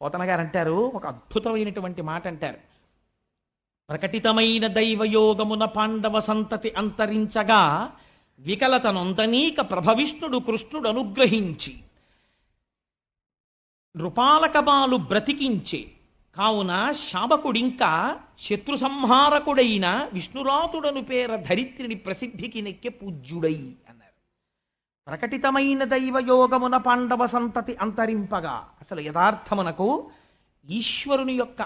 పోతన గారు అంటారు, ఒక అద్భుతమైనటువంటి మాట అంటారు. ప్రకటితమైన దైవయోగమున పాండవ సంతతి అంతరించగా వికలతనొందనీక ప్రభవిష్ణుడు కృష్ణుడు అనుగ్రహించి నృపాలకబాలు బ్రతికించే కావున శాబకుడింకా శత్రు సంహారకుడైన విష్ణురాతుడను పేర ధరిత్రిని ప్రసిద్ధికి నెక్కె పూజ్యుడై అన్నారు. ప్రకటితమైన దైవయోగమున పాండవ సంతతి అంతరింపగా, అసలు యథార్థమునకు ఈశ్వరుని యొక్క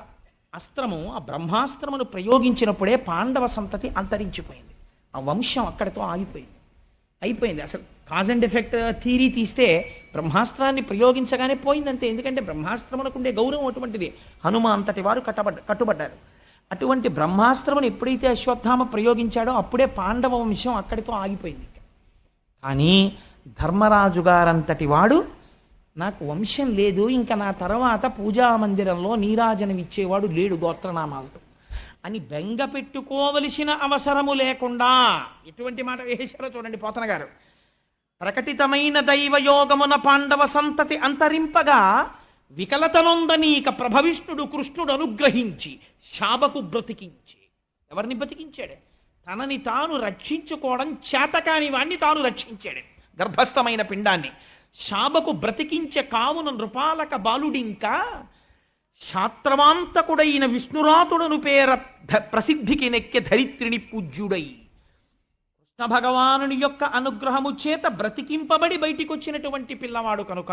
అస్త్రము, ఆ బ్రహ్మాస్త్రమును ప్రయోగించినప్పుడే పాండవ సంతతి అంతరించిపోయింది. ఆ వంశం అక్కడితో అయిపోయింది. అసలు కాజ్ అండ్ ఎఫెక్ట్ థీరీ తీస్తే బ్రహ్మాస్త్రాన్ని ప్రయోగించగానే పోయిందంతే. ఎందుకంటే బ్రహ్మాస్త్రమునకు ఉండే గౌరవం అటువంటిది. హనుమ అంతటి వారు కట్టుబడ్డారు. అటువంటి బ్రహ్మాస్త్రమును ఎప్పుడైతే అశ్వత్థామ ప్రయోగించాడో అప్పుడే పాండవ వంశం అక్కడితో ఆగిపోయింది. కానీ ధర్మరాజు గారంతటి వాడు, నాకు వంశం లేదు, ఇంకా నా తర్వాత పూజా మందిరంలో నీరాజనం ఇచ్చేవాడు లేడు గోత్రనామాలతో అని బెంగ పెట్టుకోవలసిన అవసరము లేకుండా ఎటువంటి మాట వేశారో చూడండి పోతన గారు. ప్రకటితమైన దైవయోగమున పాండవ సంతతి అంతరింపగా వికలతనొందనీక ప్రభవిష్ణుడు కృష్ణుడు అనుగ్రహించి శాబకు బ్రతికించి. ఎవరిని బ్రతికించాడు? తనని తాను రక్షించుకోవడం చేతకాని వాణ్ణి తాను రక్షించాడు, గర్భస్థమైన పిండాన్ని. శాబకు బ్రతికించే కావున నృపాలక బాలుడింకా శాత్రవాంతకుడైన విష్ణురాతుడను పేర ప్రసిద్ధికి నెక్కె ధరిత్రిని పూజ్యుడై. కృష్ణ భగవానుని యొక్క అనుగ్రహము చేత బ్రతికింపబడి బయటికి వచ్చినటువంటి పిల్లవాడు కనుక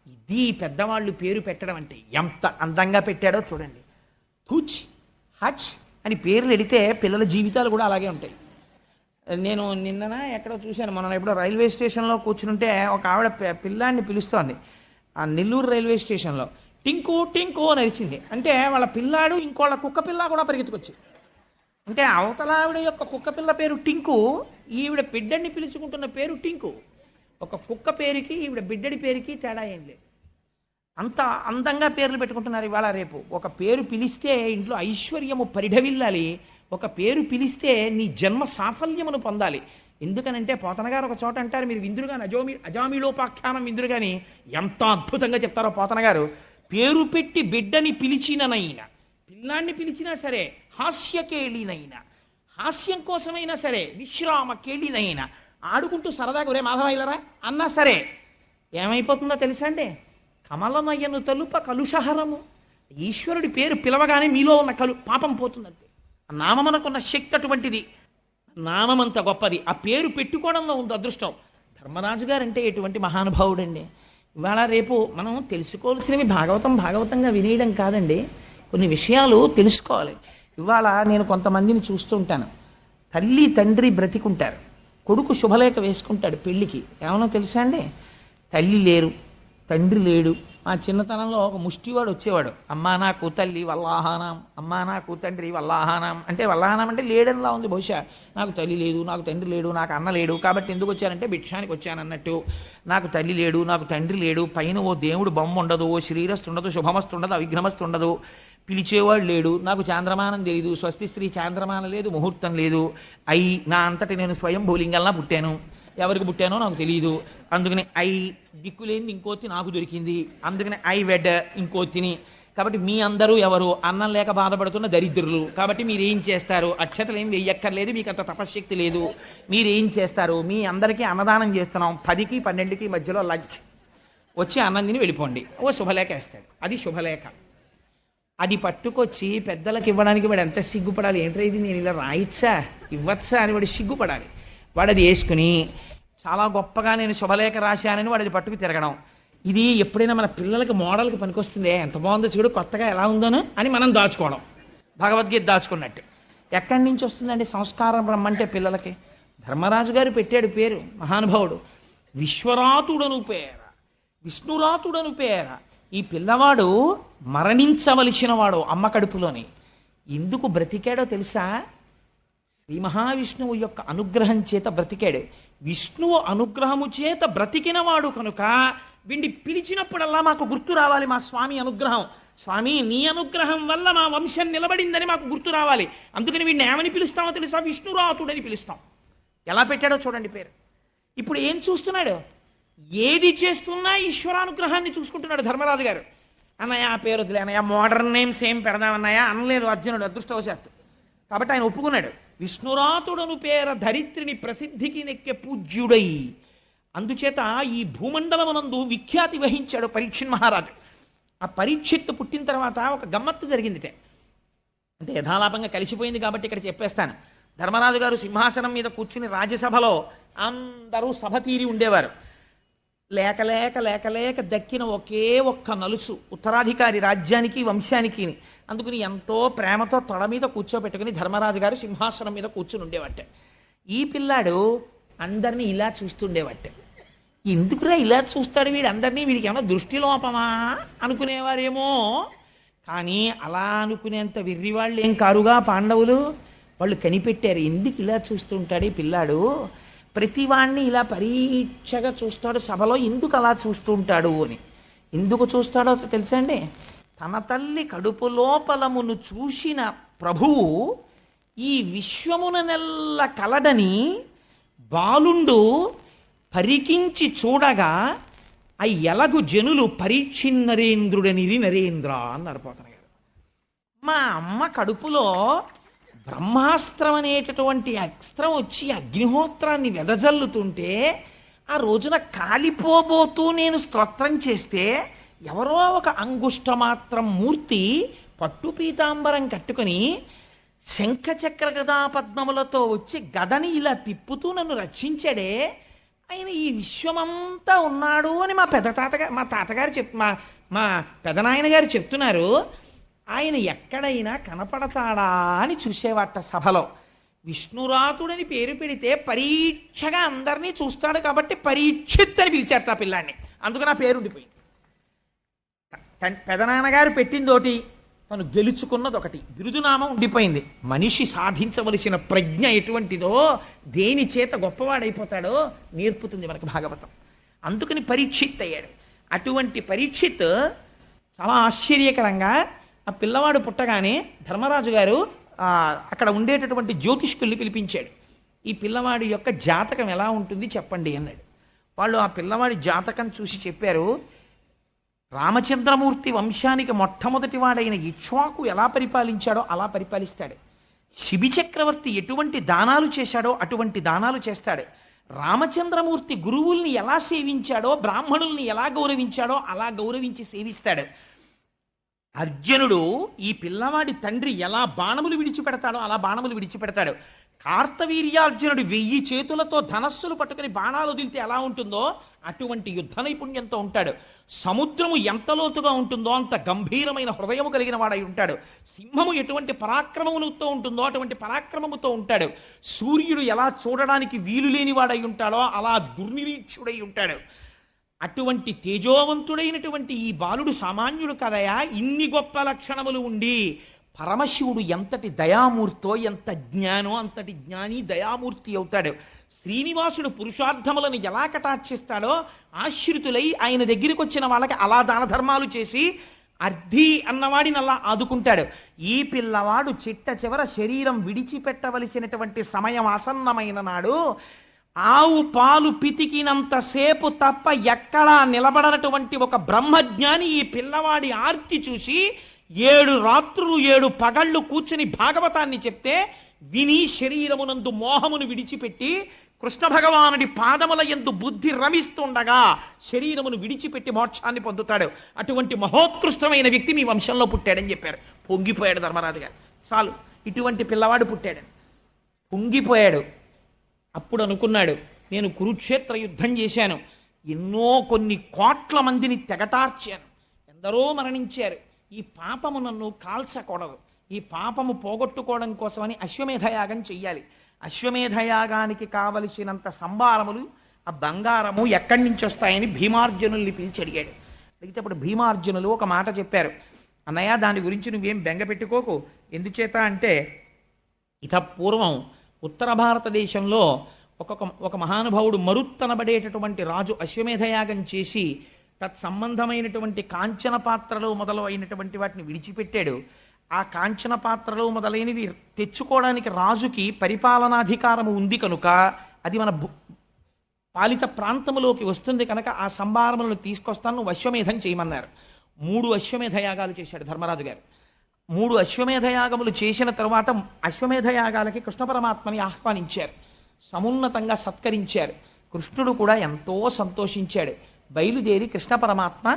ఇది పెద్దవాళ్ళు పేరు పెట్టడం అంటే ఎంత అందంగా పెట్టాడో చూడండి. హుచ్ హచ్ అని పేర్లు ఎడితే పిల్లల జీవితాలు కూడా అలాగే ఉంటాయి. నేను నిన్నన ఎక్కడో చూశాను, మనం ఎప్పుడో రైల్వే స్టేషన్లో కూర్చుంటే ఒక ఆవిడ పిల్లాన్ని పిలుస్తోంది. ఆ నెల్లూరు రైల్వే స్టేషన్లో టింకు టింకు అని అరిచింది. అంటే వాళ్ళ పిల్లాడు ఇంకోళ్ళ కుక్క పిల్ల కూడా పరిగెత్తుకొచ్చి, అంటే అవతల ఆవిడ యొక్క కుక్క పిల్ల పేరు టింకు, ఈవిడ బిడ్డని పిలుచుకుంటున్న పేరు టింకు. ఒక కుక్క పేరుకి ఈవిడ బిడ్డడి పేరుకి తేడా ఏం లేదు. అంత అందంగా పేర్లు పెట్టుకుంటున్నారు ఇవాళ రేపు. ఒక పేరు పిలిస్తే ఇంట్లో ఐశ్వర్యము పరిఢవిల్లాలి, ఒక పేరు పిలిస్తే నీ జన్మ సాఫల్యమును పొందాలి. ఎందుకనంటే పోతన గారు ఒక చోట అంటారు, మీరు విందురుగాని అజామిలోపాఖ్యానం విందురుగాని ఎంత అద్భుతంగా చెప్తారో పోతన గారు. పేరు పెట్టి బిడ్డని పిలిచిననైనా, పిల్లాన్ని పిలిచినా సరే, హాస్యకేళినైనా, హాస్యం కోసమైనా సరే, విశ్రామ కేళినైనా, ఆడుకుంటూ సరదాగా ఒరే మాధవైలరా అన్నా సరే ఏమైపోతుందో తెలుసా అండి? కమలనయ్యను తలుప కలుషహరము. ఈశ్వరుడి పేరు పిలవగానే మీలో ఉన్న పాపం పోతుందంతే. ఆ నామమునకున్న శక్తి అటువంటిది, నామమంత గొప్పది. ఆ పేరు పెట్టుకోవడంలో ఉంది అదృష్టం. ధర్మరాజు గారంటే ఎటువంటి మహానుభావుడండి. ఇవాళ రేపు మనం తెలుసుకోవాల్సినవి భాగవతంగా వినేయడం కాదండి, కొన్ని విషయాలు తెలుసుకోవాలి. ఇవాళ నేను కొంతమందిని చూస్తుంటాను, తల్లి తండ్రి బ్రతికుంటారు, కొడుకు శుభలేఖ వేసుకుంటాడు పెళ్ళికి. ఏమన్నా తెలుసా అండి? తల్లి లేరు, తండ్రి లేడు. మా చిన్నతనంలో ఒక ముష్టివాడు వచ్చేవాడు, అమ్మా నాకు తల్లి వల్లాహానం, అమ్మా నాకు తండ్రి వల్లాహానం. అంటే వల్లాహానం అంటే లేడనిలా ఉంది బహుశా. నాకు తల్లి లేదు, నాకు తండ్రి లేడు, నాకు అన్న లేడు, కాబట్టి ఎందుకు వచ్చానంటే భిక్షానికి వచ్చానన్నట్టు. నాకు తల్లి లేడు, నాకు తండ్రి లేడు, పైన ఓ దేవుడు బొమ్మ ఉండదు, ఓ శ్రీరస్తు ఉండదు, శుభమస్తు ఉండదు, అవిఘ్నమస్తు ఉండదు, పిలిచేవాడు లేడు, నాకు చాంద్రమానం తెలియదు, స్వస్తి స్త్రీ చాంద్రమానం లేదు, ముహూర్తం లేదు, నా అంతటి నేను స్వయం భూలింగల్లా పుట్టాను, ఎవరికి పుట్టానో నాకు తెలియదు, అందుకని దిక్కులేని ఇంకోతి నాకు దొరికింది, అందుకని వెడ్ ఇంకోతిని. కాబట్టి మీ అందరూ ఎవరు? అన్నం లేక బాధపడుతున్న దరిద్రులు. కాబట్టి మీరేం చేస్తారు? అక్షతలు ఏం వెయ్యక్కర్లేదు, మీకు అంత తపశ్శక్తి లేదు, మీరేం చేస్తారు? మీ అందరికీ అన్నదానం చేస్తున్నాం, 10కి 12కి మధ్యలో లంచ్, వచ్చి అన్నం తిని వెళ్ళిపోండి. ఓ శుభలేఖ వేస్తాడు, అది శుభలేఖ. అది పట్టుకొచ్చి పెద్దలకు ఇవ్వడానికి వాడు ఎంత సిగ్గుపడాలి. ఏంటో ఇది నేను ఇలా రాయిచ్చా ఇవ్వచ్చా అని వాడు సిగ్గుపడాలి. వాడు అది వేసుకుని చాలా గొప్పగా నేను శుభలేఖ రాశానని వాడు అది పట్టుకు తిరగడం. ఇది ఎప్పుడైనా మన పిల్లలకి మోడల్కి పనికొస్తుంది, ఎంత బాగుందో చూడు, కొత్తగా ఎలా ఉందోనో అని మనం దాచుకోవడం, భగవద్గీత దాచుకున్నట్టు. ఎక్కడి నుంచి వస్తుందండి సంస్కారం రమ్మంటే పిల్లలకి? ధర్మరాజు గారు పెట్టాడు పేరు, మహానుభావుడు. విశ్వరాతుడను పేర, విష్ణురాతుడను పేర. ఈ పిల్లవాడు మరణించవలసిన వాడు అమ్మ కడుపులోని. ఎందుకు బ్రతికాడో తెలుసా? శ్రీ మహావిష్ణువు యొక్క అనుగ్రహం చేత బ్రతికాడు. విష్ణువు అనుగ్రహము చేత బ్రతికినవాడు కనుక వీడిని పిలిచినప్పుడల్లా మాకు గుర్తు రావాలి మా స్వామి అనుగ్రహం. స్వామి నీ అనుగ్రహం వల్ల మా వంశం నిలబడిందని మాకు గుర్తు రావాలి. అందుకని వీడిని ఏమని పిలుస్తామో తెలుసా? విష్ణురాతుడని పిలుస్తాం. ఎలా పెట్టాడో చూడండి పేరు. ఇప్పుడు ఏం చూస్తున్నాడు? ఏది చేస్తున్నా ఈశ్వరానుగ్రహాన్ని చూసుకుంటున్నాడు ధర్మరాజు గారు. అన్నయ్య ఆ పేరు వదిలే అన్నయ్య, మోడర్న్ నేమ్స్ ఏం పెడదామన్నయ్య అనలేదు అర్జునుడు అదృష్టవశాత్తు. కాబట్టి ఆయన ఒప్పుకున్నాడు. విష్ణురాతుడను పేర ధరిత్రిని ప్రసిద్ధికి నెక్కే పూజ్యుడై. అందుచేత ఈ భూమండలమునందు విఖ్యాతి వహించాడు పరీక్షిత్ మహారాజు. ఆ పరీక్షిత్తు పుట్టిన తర్వాత ఒక గమ్మత్తు జరిగిందిటే, అంటే యథాలాపంగా కలిసిపోయింది కాబట్టి ఇక్కడ చెప్పేస్తాను. ధర్మరాజు గారు సింహాసనం మీద కూర్చుని రాజ్యసభలో అందరూ సభ తీరి ఉండేవారు. లేక లేక లేక లేక దక్కిన ఒకే ఒక్క నలుసు ఉత్తరాధికారి రాజ్యానికి వంశానికి. అందుకని ఎంతో ప్రేమతో తొడ మీద కూర్చోబెట్టుకుని ధర్మరాజు గారు సింహాసనం మీద కూర్చుని ఉండేవాట. ఈ పిల్లాడు అందరినీ ఇలా చూస్తుండేవాట. ఎందుకురా ఇలా చూస్తాడు వీడు అందరినీ, వీడికి ఏమన్నా దృష్టిలోపమా అనుకునేవారేమో. కానీ అలా అనుకునేంత వెర్రివాళ్ళు ఏం కారుగా పాండవులు. వాళ్ళు కనిపెట్టారు, ఎందుకు ఇలా చూస్తుంటాడు ఈ పిల్లాడు, ప్రతివాణ్ణి ఇలా పరీక్షగా చూస్తాడు సభలో, ఎందుకు అలా చూస్తుంటాడు అని. ఎందుకు చూస్తాడో తెలుసా అండి? తన తల్లి కడుపు లోపలమును చూసిన ప్రభువు ఈ విశ్వమున నెల్ల కలడని బాలుండు పరికించి చూడగా ఆ ఎలగు జనులు పరీక్షిన్నరేంద్రుడనిరి నరేంద్ర అన్నారు పోతన గారు. మా అమ్మ కడుపులో బ్రహ్మాస్త్రం అనేటటువంటి అస్త్రం వచ్చి అగ్నిహోత్రాన్ని వెదజల్లుతుంటే ఆ రోజున కాలిపోబోతూ నేను స్తోత్రం చేస్తే ఎవరో ఒక అంగుష్టమాత్రం మూర్తి పట్టు పీతాంబరం కట్టుకుని శంఖచక్ర గదా పద్మములతో వచ్చి గదని ఇలా తిప్పుతూ నన్ను రక్షించాడే, ఆయన ఈ విశ్వమంతా ఉన్నాడు అని మా తాతగారు మా పెదనాయన గారు చెప్తున్నారు. ఆయన ఎక్కడైనా కనపడతాడా అని చూసేవాట సభలో. విష్ణురాతుడని పేరు పెడితే పరీక్షగా అందరినీ చూస్తాడు కాబట్టి పరీక్షిత్ అని పిలిచారు ఆ పిల్లాన్ని. అందుకని ఆ పేరు ఉండిపోయింది. పెదనాన్నగారు పెట్టిందోటి, తను గెలుచుకున్నది ఒకటి, బిరుదునామం ఉండిపోయింది. మనిషి సాధించవలసిన ప్రజ్ఞ ఎటువంటిదో, దేని చేత గొప్పవాడైపోతాడో నేర్పుతుంది మనకు భాగవతం. అందుకని పరీక్షిత్ అయ్యాడు. అటువంటి పరీక్షిత్ చాలా ఆశ్చర్యకరంగా ఆ పిల్లవాడు పుట్టగానే ధర్మరాజు గారు అక్కడ ఉండేటటువంటి జ్యోతిష్కుల్ని పిలిపించాడు. ఈ పిల్లవాడి యొక్క జాతకం ఎలా ఉంటుంది చెప్పండి అన్నాడు. వాళ్ళు ఆ పిల్లవాడి జాతకం చూసి చెప్పారు, రామచంద్రమూర్తి వంశానికి మొట్టమొదటి వాడైన ఇక్ష్వాకు ఎలా పరిపాలించాడో అలా పరిపాలిస్తాడు. శిబి చక్రవర్తి ఎటువంటి దానాలు చేశాడో అటువంటి దానాలు చేస్తాడు. రామచంద్రమూర్తి గురువుల్ని ఎలా సేవించాడో, బ్రాహ్మణుల్ని ఎలా గౌరవించాడో అలా గౌరవించి సేవిస్తాడు. అర్జునుడు ఈ పిల్లవాడి తండ్రి ఎలా బాణములు విడిచిపెడతాడో అలా బాణములు విడిచిపెడతాడు. కార్తవీర్యార్జునుడు 1000 చేతులతో ధనస్సులు పట్టుకుని బాణాలు వదిలితే ఎలా ఉంటుందో అటువంటి యుద్ధ నైపుణ్యంతో ఉంటాడు. సముద్రము ఎంత లోతుగా ఉంటుందో అంత గంభీరమైన హృదయము కలిగిన వాడై ఉంటాడు. సింహము ఎటువంటి పరాక్రమముతో ఉంటుందో అటువంటి పరాక్రమముతో ఉంటాడు. సూర్యుడు ఎలా చూడడానికి వీలు లేని వాడై ఉంటాడో అలా దుర్నిరీక్షుడై ఉంటాడు. అటువంటి తేజోవంతుడైనటువంటి ఈ బాలుడు సామాన్యుడు కదయా. ఇన్ని గొప్ప లక్షణములు ఉండి పరమశివుడు ఎంతటి దయామూర్తో, ఎంత జ్ఞానో అంతటి జ్ఞాని దయామూర్తి అవుతాడు. శ్రీనివాసుడు పురుషార్థములను ఎలా కటాక్షిస్తాడో ఆశ్రితులై ఆయన దగ్గరికి వచ్చిన వాళ్ళకి అలా దాన ధర్మాలు చేసి అర్ధి అన్నవాడిని అలా ఆదుకుంటాడు. ఈ పిల్లవాడు చిట్ట చివర శరీరం విడిచిపెట్టవలసినటువంటి సమయం ఆసన్నమైన నాడు ఆవు పాలు పితికినంతసేపు తప్ప ఎక్కడా నిలబడనటువంటి ఒక బ్రహ్మజ్ఞాని ఈ పిల్లవాడి ఆర్తి చూసి 7 రాత్రులు 7 పగళ్ళు కూర్చుని భాగవతాన్ని చెప్తే విని శరీరమునందు మోహమును విడిచిపెట్టి కృష్ణ భగవానుడి పాదముల యందు బుద్ధి రమిస్తుండగా శరీరమును విడిచిపెట్టి మోక్షాన్ని పొందుతాడు. అటువంటి మహోత్కృష్టమైన వ్యక్తి మీ వంశంలో పుట్టాడని చెప్పారు. పొంగిపోయాడు ధర్మరాజు గారు. చాలు, ఇటువంటి పిల్లవాడు పుట్టాడని పొంగిపోయాడు. అప్పుడు అనుకున్నాడు, నేను కురుక్షేత్ర యుద్ధం చేశాను, ఎన్నో కొన్ని కోట్ల మందిని తెగటార్చాను, ఎందరో మరణించారు. ఈ పాపము నన్ను కాల్చకూడదు. ఈ పాపము పోగొట్టుకోవడం కోసమని అశ్వమేధయాగం చెయ్యాలి. అశ్వమేధయాగానికి కావలసినంత సంభారములు, ఆ బంగారము ఎక్కడి నుంచి వస్తాయని భీమార్జునుల్ని పిలిచి అడిగాడు. అడిగితే అప్పుడు భీమార్జునులు ఒక మాట చెప్పారు, అన్నయ్య దాని గురించి నువ్వేం బెంగ పెట్టుకోకు. ఎందుచేత అంటే ఇత పూర్వం ఉత్తర భారతదేశంలో ఒక మహానుభావుడు మరుత్తనబడేటటువంటి రాజు అశ్వమేధయాగం చేసి తత్సంబంధమైనటువంటి కాంచన పాత్రలు మొదలైనటువంటి వాటిని విడిచిపెట్టాడు. ఆ కాంచన పాత్రలు మొదలైనవి తెచ్చుకోవడానికి రాజుకి పరిపాలనాధికారము ఉంది కనుక అది మన పాలిత ప్రాంతములోకి వస్తుంది కనుక ఆ సంభారములను తీసుకొస్తాను, అశ్వమేధం చేయమన్నారు. 3 అశ్వమేధ యాగాలు చేశాడు ధర్మరాజు గారు. 3 అశ్వమేధ యాగములు చేసిన తర్వాత అశ్వమేధ యాగాలకి కృష్ణ పరమాత్మని ఆహ్వానించారు, సమున్నతంగా సత్కరించారు. కృష్ణుడు కూడా ఎంతో సంతోషించాడు. బయలుదేరి కృష్ణ పరమాత్మ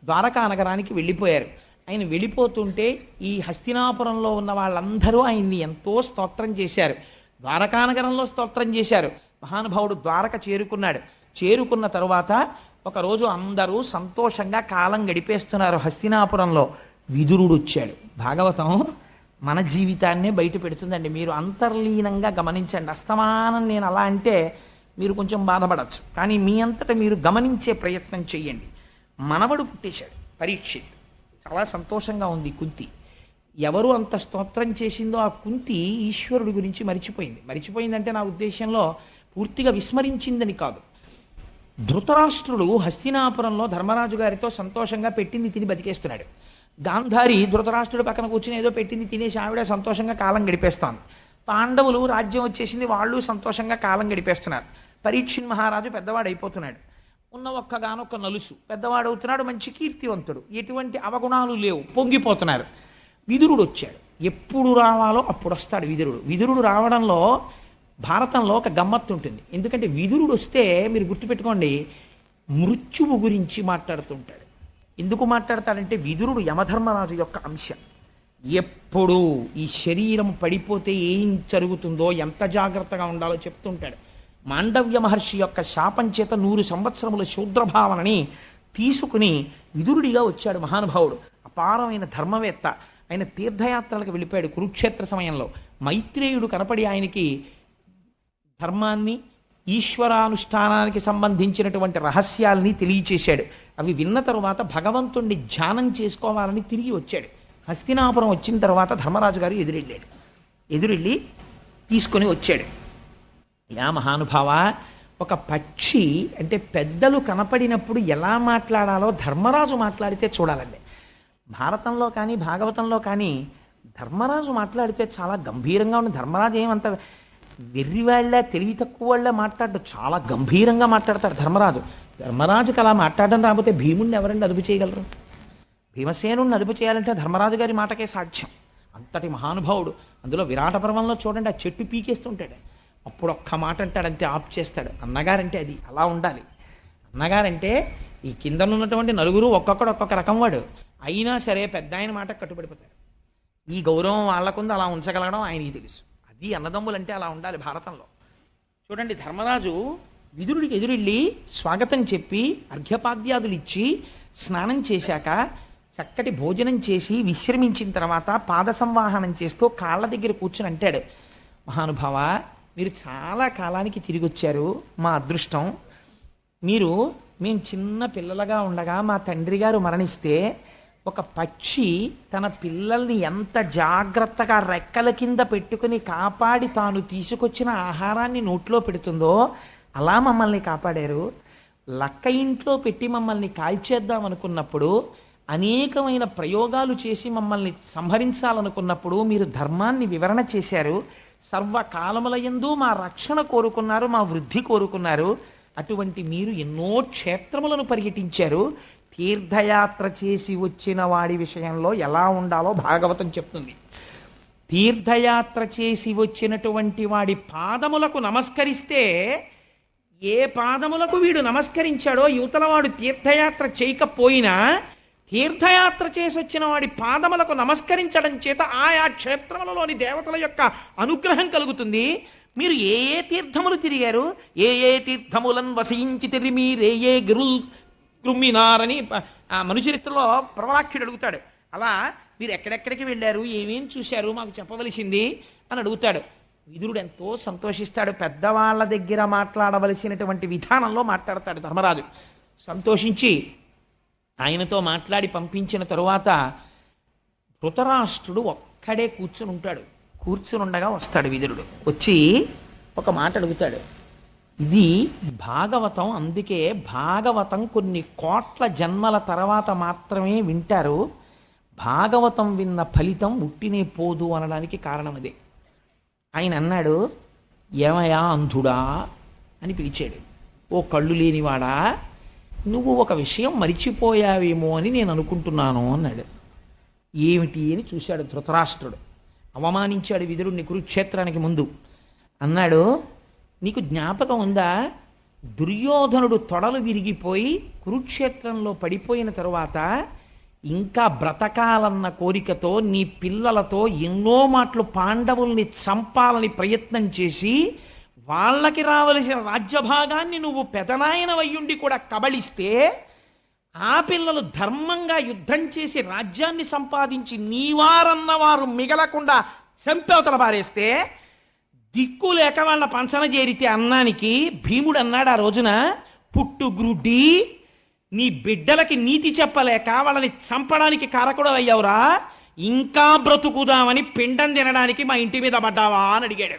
ద్వారకా నగరానికి వెళ్ళిపోయారు. ఆయన వెళ్ళిపోతుంటే ఈ హస్తినాపురంలో ఉన్న వాళ్ళందరూ ఆయన్ని ఎంతో స్తోత్రం చేశారు. ద్వారకా నగరంలో స్తోత్రం చేశారు. మహానుభావుడు ద్వారక చేరుకున్నాడు. చేరుకున్న తరువాత ఒకరోజు అందరూ సంతోషంగా కాలం గడిపేస్తున్నారు హస్తినాపురంలో. విదురుడు వచ్చాడు. భాగవతం మన జీవితాన్నే బయట పెడుతుందండి. మీరు అంతర్లీనంగా గమనించండి. అస్తమానం నేను అలా అంటే మీరు కొంచెం బాధపడచ్చు, కానీ మీ అంతటా మీరు గమనించే ప్రయత్నం చెయ్యండి. మనవడు పుట్టేశాడు పరీక్షిత్. చాలా సంతోషంగా ఉంది కుంతి. ఎవరు అంత స్తోత్రం చేసిందో ఆ కుంతి ఈశ్వరుడి గురించి మరిచిపోయింది. మరిచిపోయిందంటే నా ఉద్దేశంలో పూర్తిగా విస్మరించిందని కాదు. ధృతరాష్ట్రుడు హస్తినాపురంలో ధర్మరాజు గారితో సంతోషంగా పెట్టింది తిని బతికేస్తున్నాడు. గాంధారి ధృతరాష్ట్రుడు పక్కన కూర్చుని ఏదో పెట్టింది తినేసి ఆవిడ సంతోషంగా కాలం గడిపేస్తోంది. పాండవులు రాజ్యం వచ్చేసింది, వాళ్ళు సంతోషంగా కాలం గడిపేస్తున్నారు. పరీక్షిత్ మహారాజు పెద్దవాడు అయిపోతున్నాడు. ఉన్న ఒక్కగానొక్క నలుసు పెద్దవాడవుతున్నాడు, మంచి కీర్తివంతుడు, ఎటువంటి అవగుణాలు లేవు, పొంగిపోతున్నారు. విదురుడు వచ్చాడు. ఎప్పుడు రావాలో అప్పుడు వస్తాడు విదురుడు. విదురుడు రావడంలో భారతంలో ఒక గమ్మత్తు ఉంటుంది. ఎందుకంటే విదురుడు వస్తే మీరు గుర్తుపెట్టుకోండి, మృత్యువు గురించి మాట్లాడుతుంటాడు. ఎందుకు మాట్లాడతాడంటే విదురుడు యమధర్మరాజు యొక్క అంశం. ఎప్పుడు ఈ శరీరం పడిపోతే ఏం జరుగుతుందో, ఎంత జాగ్రత్తగా ఉండాలో చెప్తుంటాడు. మాండవ్య మహర్షి యొక్క శాపం చేత 100 సంవత్సరముల శూద్రభావనని తీసుకుని విదురుడిగా వచ్చాడు మహానుభావుడు. అపారమైన ధర్మవేత్త. ఆయన తీర్థయాత్రలకు వెళ్ళిపోయాడు కురుక్షేత్ర సమయంలో. మైత్రేయుడు కనపడి ఆయనకి ధర్మాన్ని, ఈశ్వరానుష్ఠానానికి సంబంధించినటువంటి రహస్యాలని తెలియచేశాడు. అవి విన్న తరువాత భగవంతుణ్ణి ధ్యానం చేసుకోవాలని తిరిగి వచ్చాడు. హస్తినాపురం వచ్చిన తర్వాత ధర్మరాజు గారు ఎదురెళ్ళి తీసుకొని వచ్చాడు. యా మహానుభావ, ఒక పక్షి అంటే పెద్దలు కనపడినప్పుడు ఎలా మాట్లాడాలో ధర్మరాజు మాట్లాడితే చూడాలండి. భారతంలో కానీ భాగవతంలో కానీ ధర్మరాజు మాట్లాడితే చాలా గంభీరంగా ఉంది. ధర్మరాజు ఏమంత వెర్రివాళ్ళ తెలివి తక్కువ వాళ్ళ మాట్లాడడం, చాలా గంభీరంగా మాట్లాడతాడు ధర్మరాజు. ధర్మరాజుకి అలా మాట్లాడడం రాకపోతే భీముడిని ఎవరండి అదుపు చేయగలరు? భీమసేనుడిని అదుపు చేయాలంటే ధర్మరాజు గారి మాటకే సాధ్యం. అంతటి మహానుభావుడు. అందులో విరాట పర్వంలో చూడండి, ఆ చెట్టు పీకేస్తుంటాడు. అప్పుడు ఒక్క మాట అంటాడు, అంతే ఆప్ చేస్తాడు. అన్నగారంటే అది అలా ఉండాలి. అన్నగారంటే ఈ కిందనున్నటువంటి నలుగురు ఒక్కొక్కడు ఒక్కొక్క రకం వాడు అయినా సరే పెద్ద ఆయన మాట కట్టుబడిపోతాడు. ఈ గౌరవం వాళ్ళకుంది, అలా ఉంచగలగడం ఆయనకి తెలుసు. అది అన్నదమ్ములంటే అలా ఉండాలి భారతంలో. చూడండి, ధర్మరాజు విదురుడికి ఎదురెళ్ళి స్వాగతం చెప్పి అర్ఘ్యపాద్యాదులు ఇచ్చి స్నానం చేశాక చక్కటి భోజనం చేసి విశ్రమించిన తర్వాత పాద సంవాహనం చేస్తూ కాళ్ళ దగ్గర కూర్చుని అంటాడు, మహానుభావ, మీరు చాలా కాలానికి తిరిగి వచ్చారు, మా అదృష్టం. మేము చిన్న పిల్లలుగా ఉండగా మా తండ్రి గారు మరణిస్తే ఒక పక్షి తన పిల్లల్ని ఎంత జాగ్రత్తగా రెక్కల కింద పెట్టుకుని కాపాడి తాను తీసుకొచ్చిన ఆహారాన్ని నోట్లో పెడుతుందో అలా మమ్మల్ని కాపాడారు. లక్క ఇంట్లో పెట్టి మమ్మల్ని కాల్చేద్దాం అనుకున్నప్పుడు, అనేకమైన ప్రయోగాలు చేసి మమ్మల్ని సంహరించాలనుకున్నప్పుడు మీరు ధర్మాన్ని వివరణ చేశారు. సర్వకాలములయందు మా రక్షణ కోరుకున్నారు, మా వృద్ధి కోరుకున్నారు. అటువంటి మీరు ఎన్నో క్షేత్రములను పర్యటించారు. తీర్థయాత్ర చేసి వచ్చిన వాడి విషయంలో ఎలా ఉండాలో భాగవతం చెప్తుంది. తీర్థయాత్ర చేసి వచ్చినటువంటి వాడి పాదములకు నమస్కరిస్తే, ఏ పాదములకు వీడు నమస్కరించాడో యువతలవాడు తీర్థయాత్ర చేయకపోయినా తీర్థయాత్ర చేసి వచ్చిన వాడి పాదములకు నమస్కరించడం చేత ఆయా క్షేత్రములలోని దేవతల యొక్క అనుగ్రహం కలుగుతుంది. మీరు ఏ ఏ తీర్థములు తిరిగారు, ఏ ఏ తీర్థములను వసించి తిరిమీరే ఏ గిరుల్ కృమ్మినారని ఆ మనుచరిత్రలో ప్రవరాఖ్యుడు అడుగుతాడు. అలా మీరు ఎక్కడెక్కడికి వెళ్ళారు, ఏమేం చూశారు మాకు చెప్పవలసింది అని అడుగుతాడు. విదురుడు ఎంతో సంతోషిస్తాడు. పెద్దవాళ్ళ దగ్గర మాట్లాడవలసినటువంటి విధానంలో మాట్లాడతాడు ధర్మరాజు. సంతోషించి ఆయనతో మాట్లాడి పంపించిన తరువాత ధృతరాష్ట్రుడు ఒక్కడే కూర్చుని ఉంటాడు. కూర్చునుండగా వస్తాడు విదురుడు. వచ్చి ఒక మాట అడుగుతాడు. ఇది భాగవతం, అందుకే భాగవతం కొన్ని కోట్ల జన్మల తర్వాత మాత్రమే వింటారు. భాగవతం విన్న ఫలితం ఉట్టినే పోదు అనడానికి కారణం అదే. ఆయన అన్నాడు, ఏమయ్యా అంధుడా అని పిలిచాడు. ఓ కళ్ళు లేనివాడా, నువ్వు ఒక విషయం మరిచిపోయావేమో అని నేను అనుకుంటున్నాను అన్నాడు. ఏమిటి అని చూశాడు ధృతరాష్ట్రుడు. అవమానించాడు విదురుణ్ణి కురుక్షేత్రానికి ముందు. అన్నాడు, నీకు జ్ఞాపకం ఉందా, దుర్యోధనుడు తొడలు విరిగిపోయి కురుక్షేత్రంలో పడిపోయిన తరువాత ఇంకా బ్రతకాలన్న కోరికతో నీ పిల్లలతో ఎన్నో మాటలు పాండవుల్ని చంపాలని ప్రయత్నం చేసి వాళ్ళకి రావలసిన రాజ్యభాగాన్ని నువ్వు పెదనాయన వయ్యుండి కూడా కబళిస్తే ఆ పిల్లలు ధర్మంగా యుద్ధం చేసి రాజ్యాన్ని సంపాదించి నీవారన్నవారు మిగలకుండా చంపేవతల పారేస్తే దిక్కు లేక వాళ్ళ పంచన చేరితే అన్నానికి భీముడు అన్నాడు ఆ రోజున, పుట్టుగ్రుడ్డి, నీ బిడ్డలకి నీతి చెప్పలేక వాళ్ళని చంపడానికి కారకుడు అయ్యావురా, ఇంకా బ్రతుకుదామని పిండం తినడానికి మా ఇంటి మీద పడ్డావా అని అడిగాడు.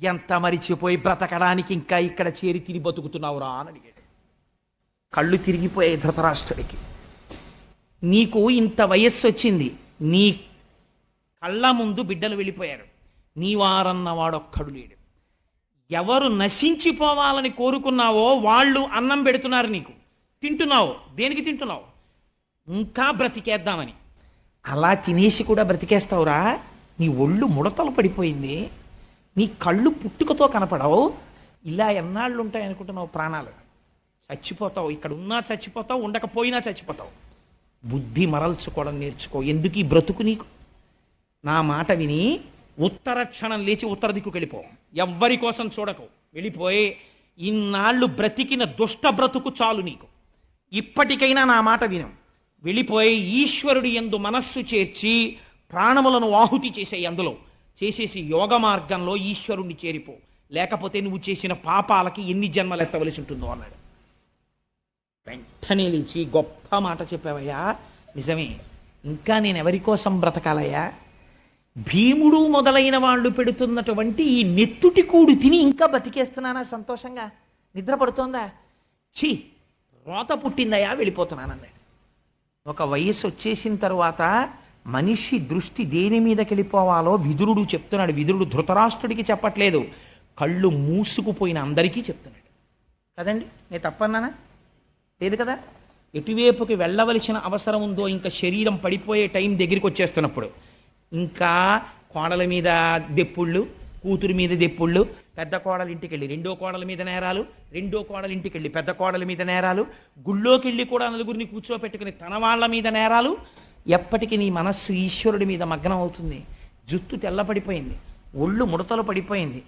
ఎంత మరిచిపోయి బ్రతకడానికి ఇంకా ఇక్కడ చేరి తిని బతుకుతున్నావురా అని అడిగాడు. కళ్ళు తిరిగిపోయాయి ధృతరాష్ట్రుడికి. నీకు ఇంత వయస్సు వచ్చింది, నీ కళ్ళ ముందు బిడ్డలు వెళ్ళిపోయారు, నీవారన్నవాడొక్కడు లేడు. ఎవరు నశించిపోవాలని కోరుకున్నావో వాళ్ళు అన్నం పెడుతున్నారు నీకు, తింటున్నావు. దేనికి తింటున్నావు? ఇంకా బ్రతికేద్దామని. అలా తినేసి కూడా బ్రతికేస్తావురా? నీ ఒళ్ళు ముడతలు పడిపోయింది, నీ కళ్ళు పుట్టుకతో కనపడవు. ఇలా ఎన్నాళ్ళు ఉంటాయి అనుకుంటున్నావు? ప్రాణాలు చచ్చిపోతావు. ఇక్కడ ఉన్నా చచ్చిపోతావు, ఉండకపోయినా చచ్చిపోతావు. బుద్ధి మరల్చుకోవడం నేర్చుకో. ఎందుకు ఈ బ్రతుకు నీకు? నా మాట విని ఉత్తర క్షణం లేచి ఉత్తర దిక్కుకు వెళ్ళిపో. ఎవ్వరి కోసం చూడకు. వెళ్ళిపోయి ఇన్నాళ్ళు బ్రతికిన దుష్ట బ్రతుకు చాలు నీకు. ఇప్పటికైనా నా మాట విను. వెళ్ళిపోయి ఈశ్వరుడి యందు మనస్సు చేర్చి ప్రాణములను ఆహుతి చేసేయి. అందులో చేసేసి యోగ మార్గంలో ఈశ్వరుణ్ణి చేరిపో. లేకపోతే నువ్వు చేసిన పాపాలకి ఎన్ని జన్మలు ఎత్తవలసి ఉంటుందో అన్నాడు. వెంటనే లేచి, గొప్ప మాట చెప్పావయ్యా, నిజమే. ఇంకా నేను ఎవరి కోసం బ్రతకాలయ్యా? భీముడు మొదలైన వాళ్ళు పెడుతున్నటువంటి ఈ నెత్తుటి కూడు తిని ఇంకా బతికేస్తున్నానా సంతోషంగా? నిద్ర పడుతోందా? ఛీ, రోత పుట్టిందయ్యా, వెళ్ళిపోతున్నానన్నాడు. ఒక వయస్సు వచ్చేసిన తరువాత మనిషి దృష్టి దేని మీదకి వెళ్ళిపోవాలో విదురుడు చెప్తున్నాడు. విదురుడు ధృతరాష్ట్రుడికి చెప్పట్లేదు, కళ్ళు మూసుకుపోయిన అందరికీ చెప్తున్నాడు. కదండి, నేను తప్పన్నానా? లేదు కదా. ఎటువైపుకి వెళ్ళవలసిన అవసరం ఉందో, ఇంకా శరీరం పడిపోయే టైం దగ్గరికి వచ్చేస్తున్నప్పుడు ఇంకా కోడల మీద దెప్పుళ్ళు, కూతురు మీద దెప్పుళ్ళు, పెద్ద కోడలు ఇంటికి వెళ్ళి రెండో కోడల మీద నేరాలు, రెండో కోడలు ఇంటికి వెళ్ళి పెద్ద కోడల మీద నేరాలు, గుళ్ళోకి వెళ్ళి కూడా నలుగురిని కూర్చోపెట్టుకుని తన వాళ్ళ మీద నేరాలు. ఎప్పటికీ నీ మనస్సు ఈశ్వరుడి మీద మగ్నం అవుతుంది. జుత్తు తెల్లపడిపోయింది, ఒళ్ళు ముడతలు పడిపోయింది,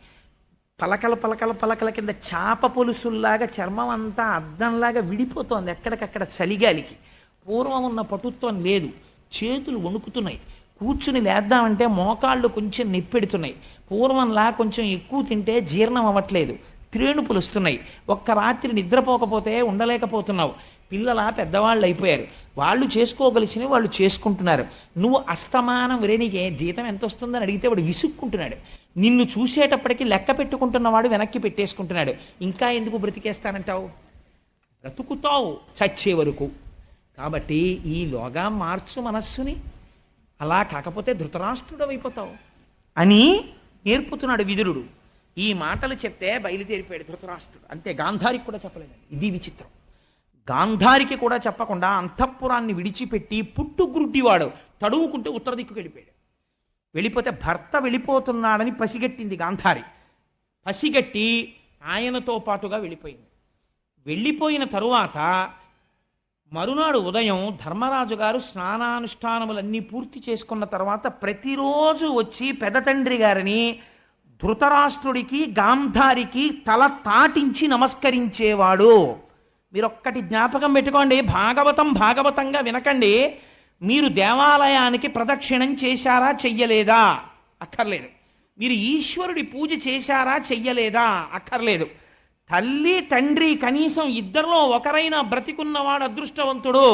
పలకల కింద చాప పొలుసుల్లాగా చర్మం అంతా అద్దంలాగా విడిపోతోంది ఎక్కడికక్కడ చలిగాలికి. పూర్వం ఉన్న పటుత్వం లేదు. చేతులు వణుకుతున్నాయి. కూర్చుని లేద్దామంటే మోకాళ్ళు కొంచెం నొప్పెడుతున్నాయి. పూర్వంలా కొంచెం ఎక్కువ తింటే జీర్ణం అవ్వట్లేదు. త్రేణుపులు వస్తున్నాయి. ఒక్క రాత్రి నిద్రపోకపోతే ఉండలేకపోతున్నావు. పిల్లల పెద్దవాళ్ళు అయిపోయారు. వాళ్ళు చేసుకోగలిసినవి వాళ్ళు చేసుకుంటున్నారు. నువ్వు అస్తమానం నీకే జీతం ఎంత వస్తుందని అడిగితే వాడు విసుక్కుంటున్నాడు. నిన్ను చూసేటప్పటికి లెక్క పెట్టుకుంటున్నవాడు వెనక్కి పెట్టేసుకుంటున్నాడు. ఇంకా ఎందుకు బ్రతికేస్తానంటావు? బ్రతుకుతావు చచ్చే వరకు. కాబట్టి ఈలోగా మార్చు మనస్సుని. అలా కాకపోతే ధృతరాష్ట్రుడు అయిపోతావు అని నేర్పుతున్నాడు విదురుడు. ఈ మాటలు చెప్తే బయలుదేరిపోయాడు ధృతరాష్ట్రుడు. అంతే, గాంధారికి కూడా చెప్పలేదండి. ఇది విచిత్రం. గాంధారికి కూడా చెప్పకుండా అంతఃపురాన్ని విడిచిపెట్టి పుట్టుగ్రుడ్డివాడు తడువుకుంటూ ఉత్తర దిక్కుకు వెళ్ళిపోయాడు. వెళ్ళిపోతే భర్త వెళ్ళిపోతున్నాడని పసిగట్టింది గాంధారి. పసిగట్టి ఆయనతో పాటుగా వెళ్ళిపోయింది. వెళ్ళిపోయిన తరువాత మరునాడు ఉదయం ధర్మరాజు గారు స్నానానుష్ఠానములన్నీ పూర్తి చేసుకున్న తర్వాత ప్రతిరోజు వచ్చి పెదతండ్రి గారిని ధృతరాష్ట్రుడికి గాంధారికి తల తాటించి నమస్కరించేవాడు. మీరొక్కటి జ్ఞాపకం పెట్టుకోండి, భాగవతంగా వినకండి. మీరు దేవాలయానికి ప్రదక్షిణం చేశారా చెయ్యలేదా? అక్కర్లేదు. మీరు ఈశ్వరుడి పూజ చేశారా చెయ్యలేదా? అక్కర్లేదు. తల్లి తండ్రి కనీసం ఇద్దరిలో ఒకరైనా బ్రతికున్నవాడు అదృష్టవంతుడు.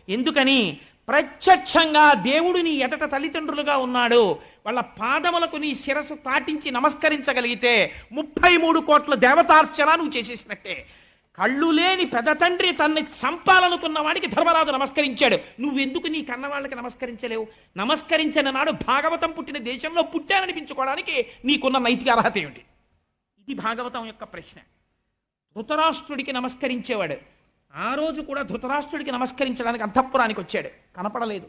ఎందుకని? ప్రత్యక్షంగా దేవుడు నీ ఎటట తల్లిదండ్రులుగా ఉన్నాడు. వాళ్ళ పాదములకు నీ శిరస్సు తాటించి నమస్కరించగలిగితే 33 కోట్ల దేవతార్చన నువ్వు చేసేసినట్టే. కళ్ళు లేని పెద్ద తండ్రి తన్ని చంపాలనుకున్న వాడికి ధర్మరాజు నమస్కరించాడు. నువ్వెందుకు నీ కన్నవాళ్ళకి నమస్కరించలేవు? నమస్కరించిన నాడు భాగవతం పుట్టిన దేశంలో పుట్టాననిపించుకోవడానికి నీకున్న నైతిక అర్హత ఏమిటి? ఇది భాగవతం యొక్క ప్రశ్న. ధృతరాష్ట్రుడికి నమస్కరించేవాడు. ఆ రోజు కూడా ధృతరాష్ట్రుడికి నమస్కరించడానికి అంతఃపురానికి వచ్చాడు, కనపడలేదు.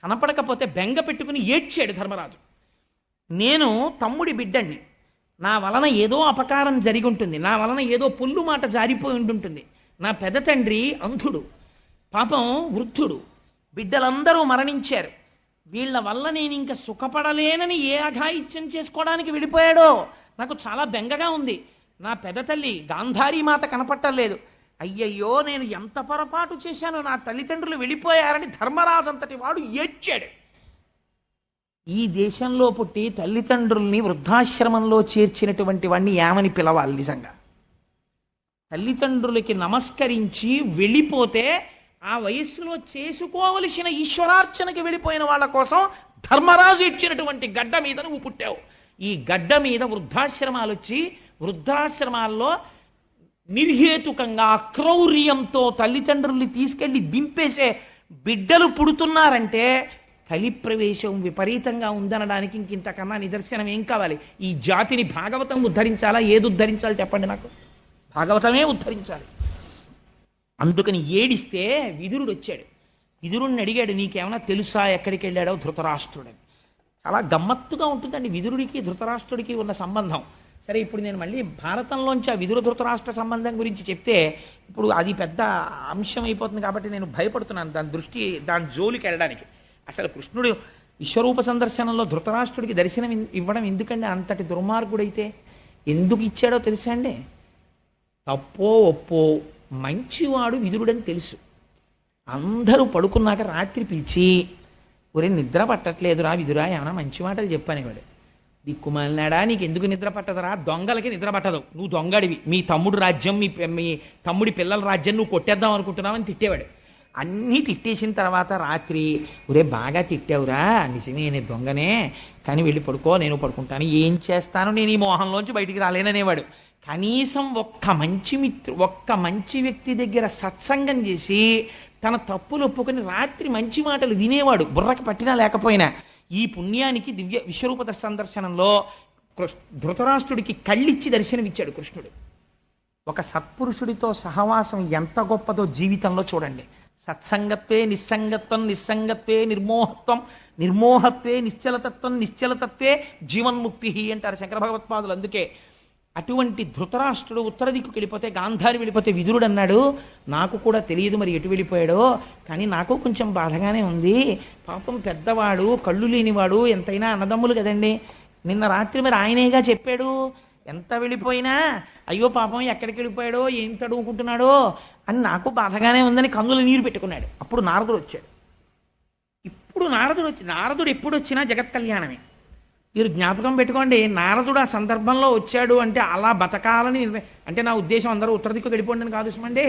కనపడకపోతే బెంగ పెట్టుకుని ఏడ్చాడు ధర్మరాజు. నేను తమ్ముడి బిడ్డణ్ణి, నా వలన ఏదో అపకారం జరిగి ఉంటుంది, నా వలన ఏదో పొల్లు మాట జారిపోయి ఉంటుంది. నా పెద్ద తండ్రి అంధుడు, పాపం వృద్ధుడు, బిడ్డలందరూ మరణించారు. వీళ్ళ వల్ల నేను ఇంకా సుఖపడలేనని ఏ అఘాయిత్యం చేసుకోవడానికి వెళ్ళిపోయాడో నాకు చాలా బెంగగా ఉంది. నా పెద్ద తల్లి గాంధారీ మాత కనపట్టలేదు. అయ్యయ్యో, నేను ఎంత పొరపాటు చేశానో, నా తల్లిదండ్రులు వెళ్ళిపోయారని ధర్మరాజు అంతటి వాడు ఏడ్చాడు. ఈ దేశంలో పుట్టి తల్లిదండ్రుల్ని వృద్ధాశ్రమంలో చేర్చినటువంటి వాడిని ఏమని పిలవాలి? నిజంగా తల్లిదండ్రులకి నమస్కరించి వెళ్ళిపోతే ఆ వయస్సులో చేసుకోవలసిన ఈశ్వరార్చనకి వెళ్ళిపోయిన వాళ్ళ కోసం ధర్మరాజు ఇచ్చినటువంటి గడ్డ మీద నువ్వు పుట్టావు. ఈ గడ్డ మీద వృద్ధాశ్రమాలు వచ్చి వృద్ధాశ్రమాల్లో నిర్హేతుకంగా అక్రౌర్యంతో తల్లిదండ్రుల్ని తీసుకెళ్లి దింపేసే బిడ్డలు పుడుతున్నారంటే కలి ప్రవేశం విపరీతంగా ఉందనడానికి ఇంకింతకన్నా నిదర్శనం ఏం కావాలి? ఈ జాతిని భాగవతం ఉద్ధరించాలా? ఏది ఉద్ధరించాలి చెప్పండి నాకు? భాగవతమే ఉద్ధరించాలి. అందుకని ఏడిస్తే విదురుడు వచ్చాడు. విదురుడిని అడిగాడు, నీకేమైనా తెలుసా ఎక్కడికి వెళ్ళాడో ధృతరాష్ట్రుడని. చాలా గమ్మత్తుగా ఉంటుందండి విదురుడికి ధృతరాష్ట్రుడికి ఉన్న సంబంధం. సరే, ఇప్పుడు నేను మళ్ళీ భారతంలోంచి ఆ విదుర ధృతరాష్ట్ర సంబంధం గురించి చెప్తే ఇప్పుడు అది పెద్ద అంశం అయిపోతుంది కాబట్టి నేను భయపడుతున్నాను దాని జోలికి వెళ్ళడానికి. అసలు కృష్ణుడు విశ్వరూప సందర్శనంలో ధృతరాష్ట్రుడికి దర్శనం ఇవ్వడం ఎందుకండి? అంతటి దుర్మార్గుడైతే ఎందుకు ఇచ్చాడో తెలుసా అండి? తప్పో ఒప్పో మంచివాడు విదురుడని తెలుసు. అందరూ పడుకున్నాక రాత్రి పిలిచి, ఒరే నిద్ర పట్టట్లేదురా విదురా, ఏమైనా మంచి మాటలు చెప్పనేవాడు. దిక్కుమాలినాడా, నీకు ఎందుకు నిద్ర పట్టదురా? దొంగలకి నిద్ర పట్టదు, నువ్వు దొంగడివి, మీ తమ్ముడు రాజ్యం మీ తమ్ముడి పిల్లల రాజ్యం నువ్వు కొట్టేద్దాం అనుకుంటున్నావని తిట్టేవాడు. అన్నీ తిట్టేసిన తర్వాత రాత్రి, ఒరే బాగా తిట్టావురా, నిజమే నేను దొంగనే, కానీ వెళ్ళి పడుకో, నేను పడుకుంటాను, ఏం చేస్తాను, నేను ఈ మోహంలోంచి బయటికి రాలేననేవాడు. కనీసం ఒక్క మంచి వ్యక్తి దగ్గర సత్సంగం చేసి తన తప్పులు ఒప్పుకొని రాత్రి మంచి మాటలు వినేవాడు, బుర్రకి పట్టినా లేకపోయినా. ఈ పుణ్యానికి దివ్య విశ్వరూప సందర్శనంలో ధృతరాష్ట్రుడికి కళ్ళిచ్చి దర్శనమిచ్చాడు కృష్ణుడు. ఒక సత్పురుషుడితో సహవాసం ఎంత గొప్పదో జీవితంలో చూడండి. సత్సంగత్వే నిస్సంగత్వం, నిస్సంగత్వే నిర్మోహత్వం, నిర్మోహత్వే నిశ్చలతత్వం, నిశ్చలతత్వే జీవన్ముక్తి అంటారు శంకర భగవత్పాదులు. అందుకే అటువంటి ధృతరాష్ట్రుడు ఉత్తర దిక్కుకి వెళ్ళిపోతే, గాంధారి వెళ్ళిపోతే విదురుడు అన్నాడు, నాకు కూడా తెలియదు మరి ఎటు వెళ్ళిపోయాడో, కానీ నాకు కొంచెం బాధగానే ఉంది. పాపం పెద్దవాడు, కళ్ళు లేనివాడు, ఎంతైనా అన్నదమ్ములు కదండి. నిన్న రాత్రి మరి ఆయనేగా చెప్పాడు, ఎంత వెళ్ళిపోయినా అయ్యో పాపం ఎక్కడికి వెళ్ళిపోయాడో, ఏం తడుముకుంటున్నాడో అని నాకు బాధగానే ఉందని కన్నులు నీరు పెట్టుకున్నాడు. అప్పుడు నారదుడు వచ్చాడు. ఇప్పుడు నారదుడు ఎప్పుడు వచ్చినా జగత్ కళ్యాణమే. మీరు జ్ఞాపకం పెట్టుకోండి, నారదుడు ఆ సందర్భంలో వచ్చాడు అంటే అలా బతకాలని, అంటే నా ఉద్దేశం అందరూ ఉత్తర దిక్కు వెళ్ళిపోండి అని కాదు సుమండి.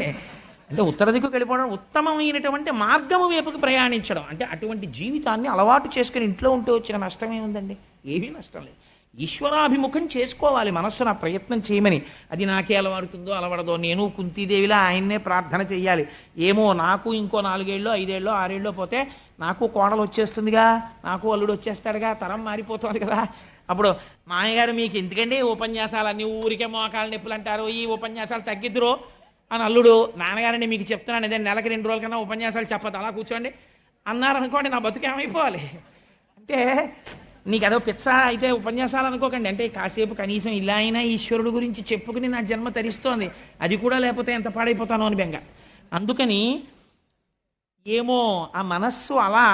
అంటే ఉత్తర దిక్కు వెళ్ళిపోవడం ఉత్తమమైనటువంటి మార్గము వైపుకు ప్రయాణించడం, అంటే అటువంటి జీవితాన్ని అలవాటు చేసుకుని ఇంట్లో ఉంటే వచ్చిన నష్టం ఏముందండి? ఏమీ నష్టం లేదు. ఈశ్వరాభిముఖం చేసుకోవాలి, మనస్సును ఆ ప్రయత్నం చేయమని. అది నాకే అలవాడుతుందో అలవడదో, నేను కుంతీదేవిలా ఆయన్నే ప్రార్థన చెయ్యాలి. ఏమో నాకు ఇంకో 4 ఏళ్ళో 5 ఏళ్ళో 6 ఏళ్ళో పోతే నాకు కోడలు వచ్చేస్తుందిగా, నాకు అల్లుడు వచ్చేస్తాడుగా, తరం మారిపోతుంది కదా. అప్పుడు మామయ్యగారు మీకు ఎందుకండి ఉపన్యాసాలు అన్నీ, ఊరికే మోకాళ్ళ నొప్పులు అంటారు, ఈ ఉపన్యాసాలు తగ్గిద్దురు అని అల్లుడు, నాన్నగారండి మీకు చెప్తున్నాను అదే నెలకి 2 రోజుల కన్నా ఉపన్యాసాలు చెప్పదు, అలా కూర్చోండి అన్నారనుకోండి, నా బతుకేమైపోవాలి? అంటే నీకు అదో పిచ్చ అయితే ఉపన్యాసాలు అనుకోకండి. అంటే కాసేపు కనీసం ఇలా అయినా ఈశ్వరుడు గురించి చెప్పుకుని నా జన్మ తరిస్తోంది, అది కూడా లేకపోతే ఎంత పాడైపోతానో అని బెంగ. అందుకని ఏమో ఆ మనస్సు అలా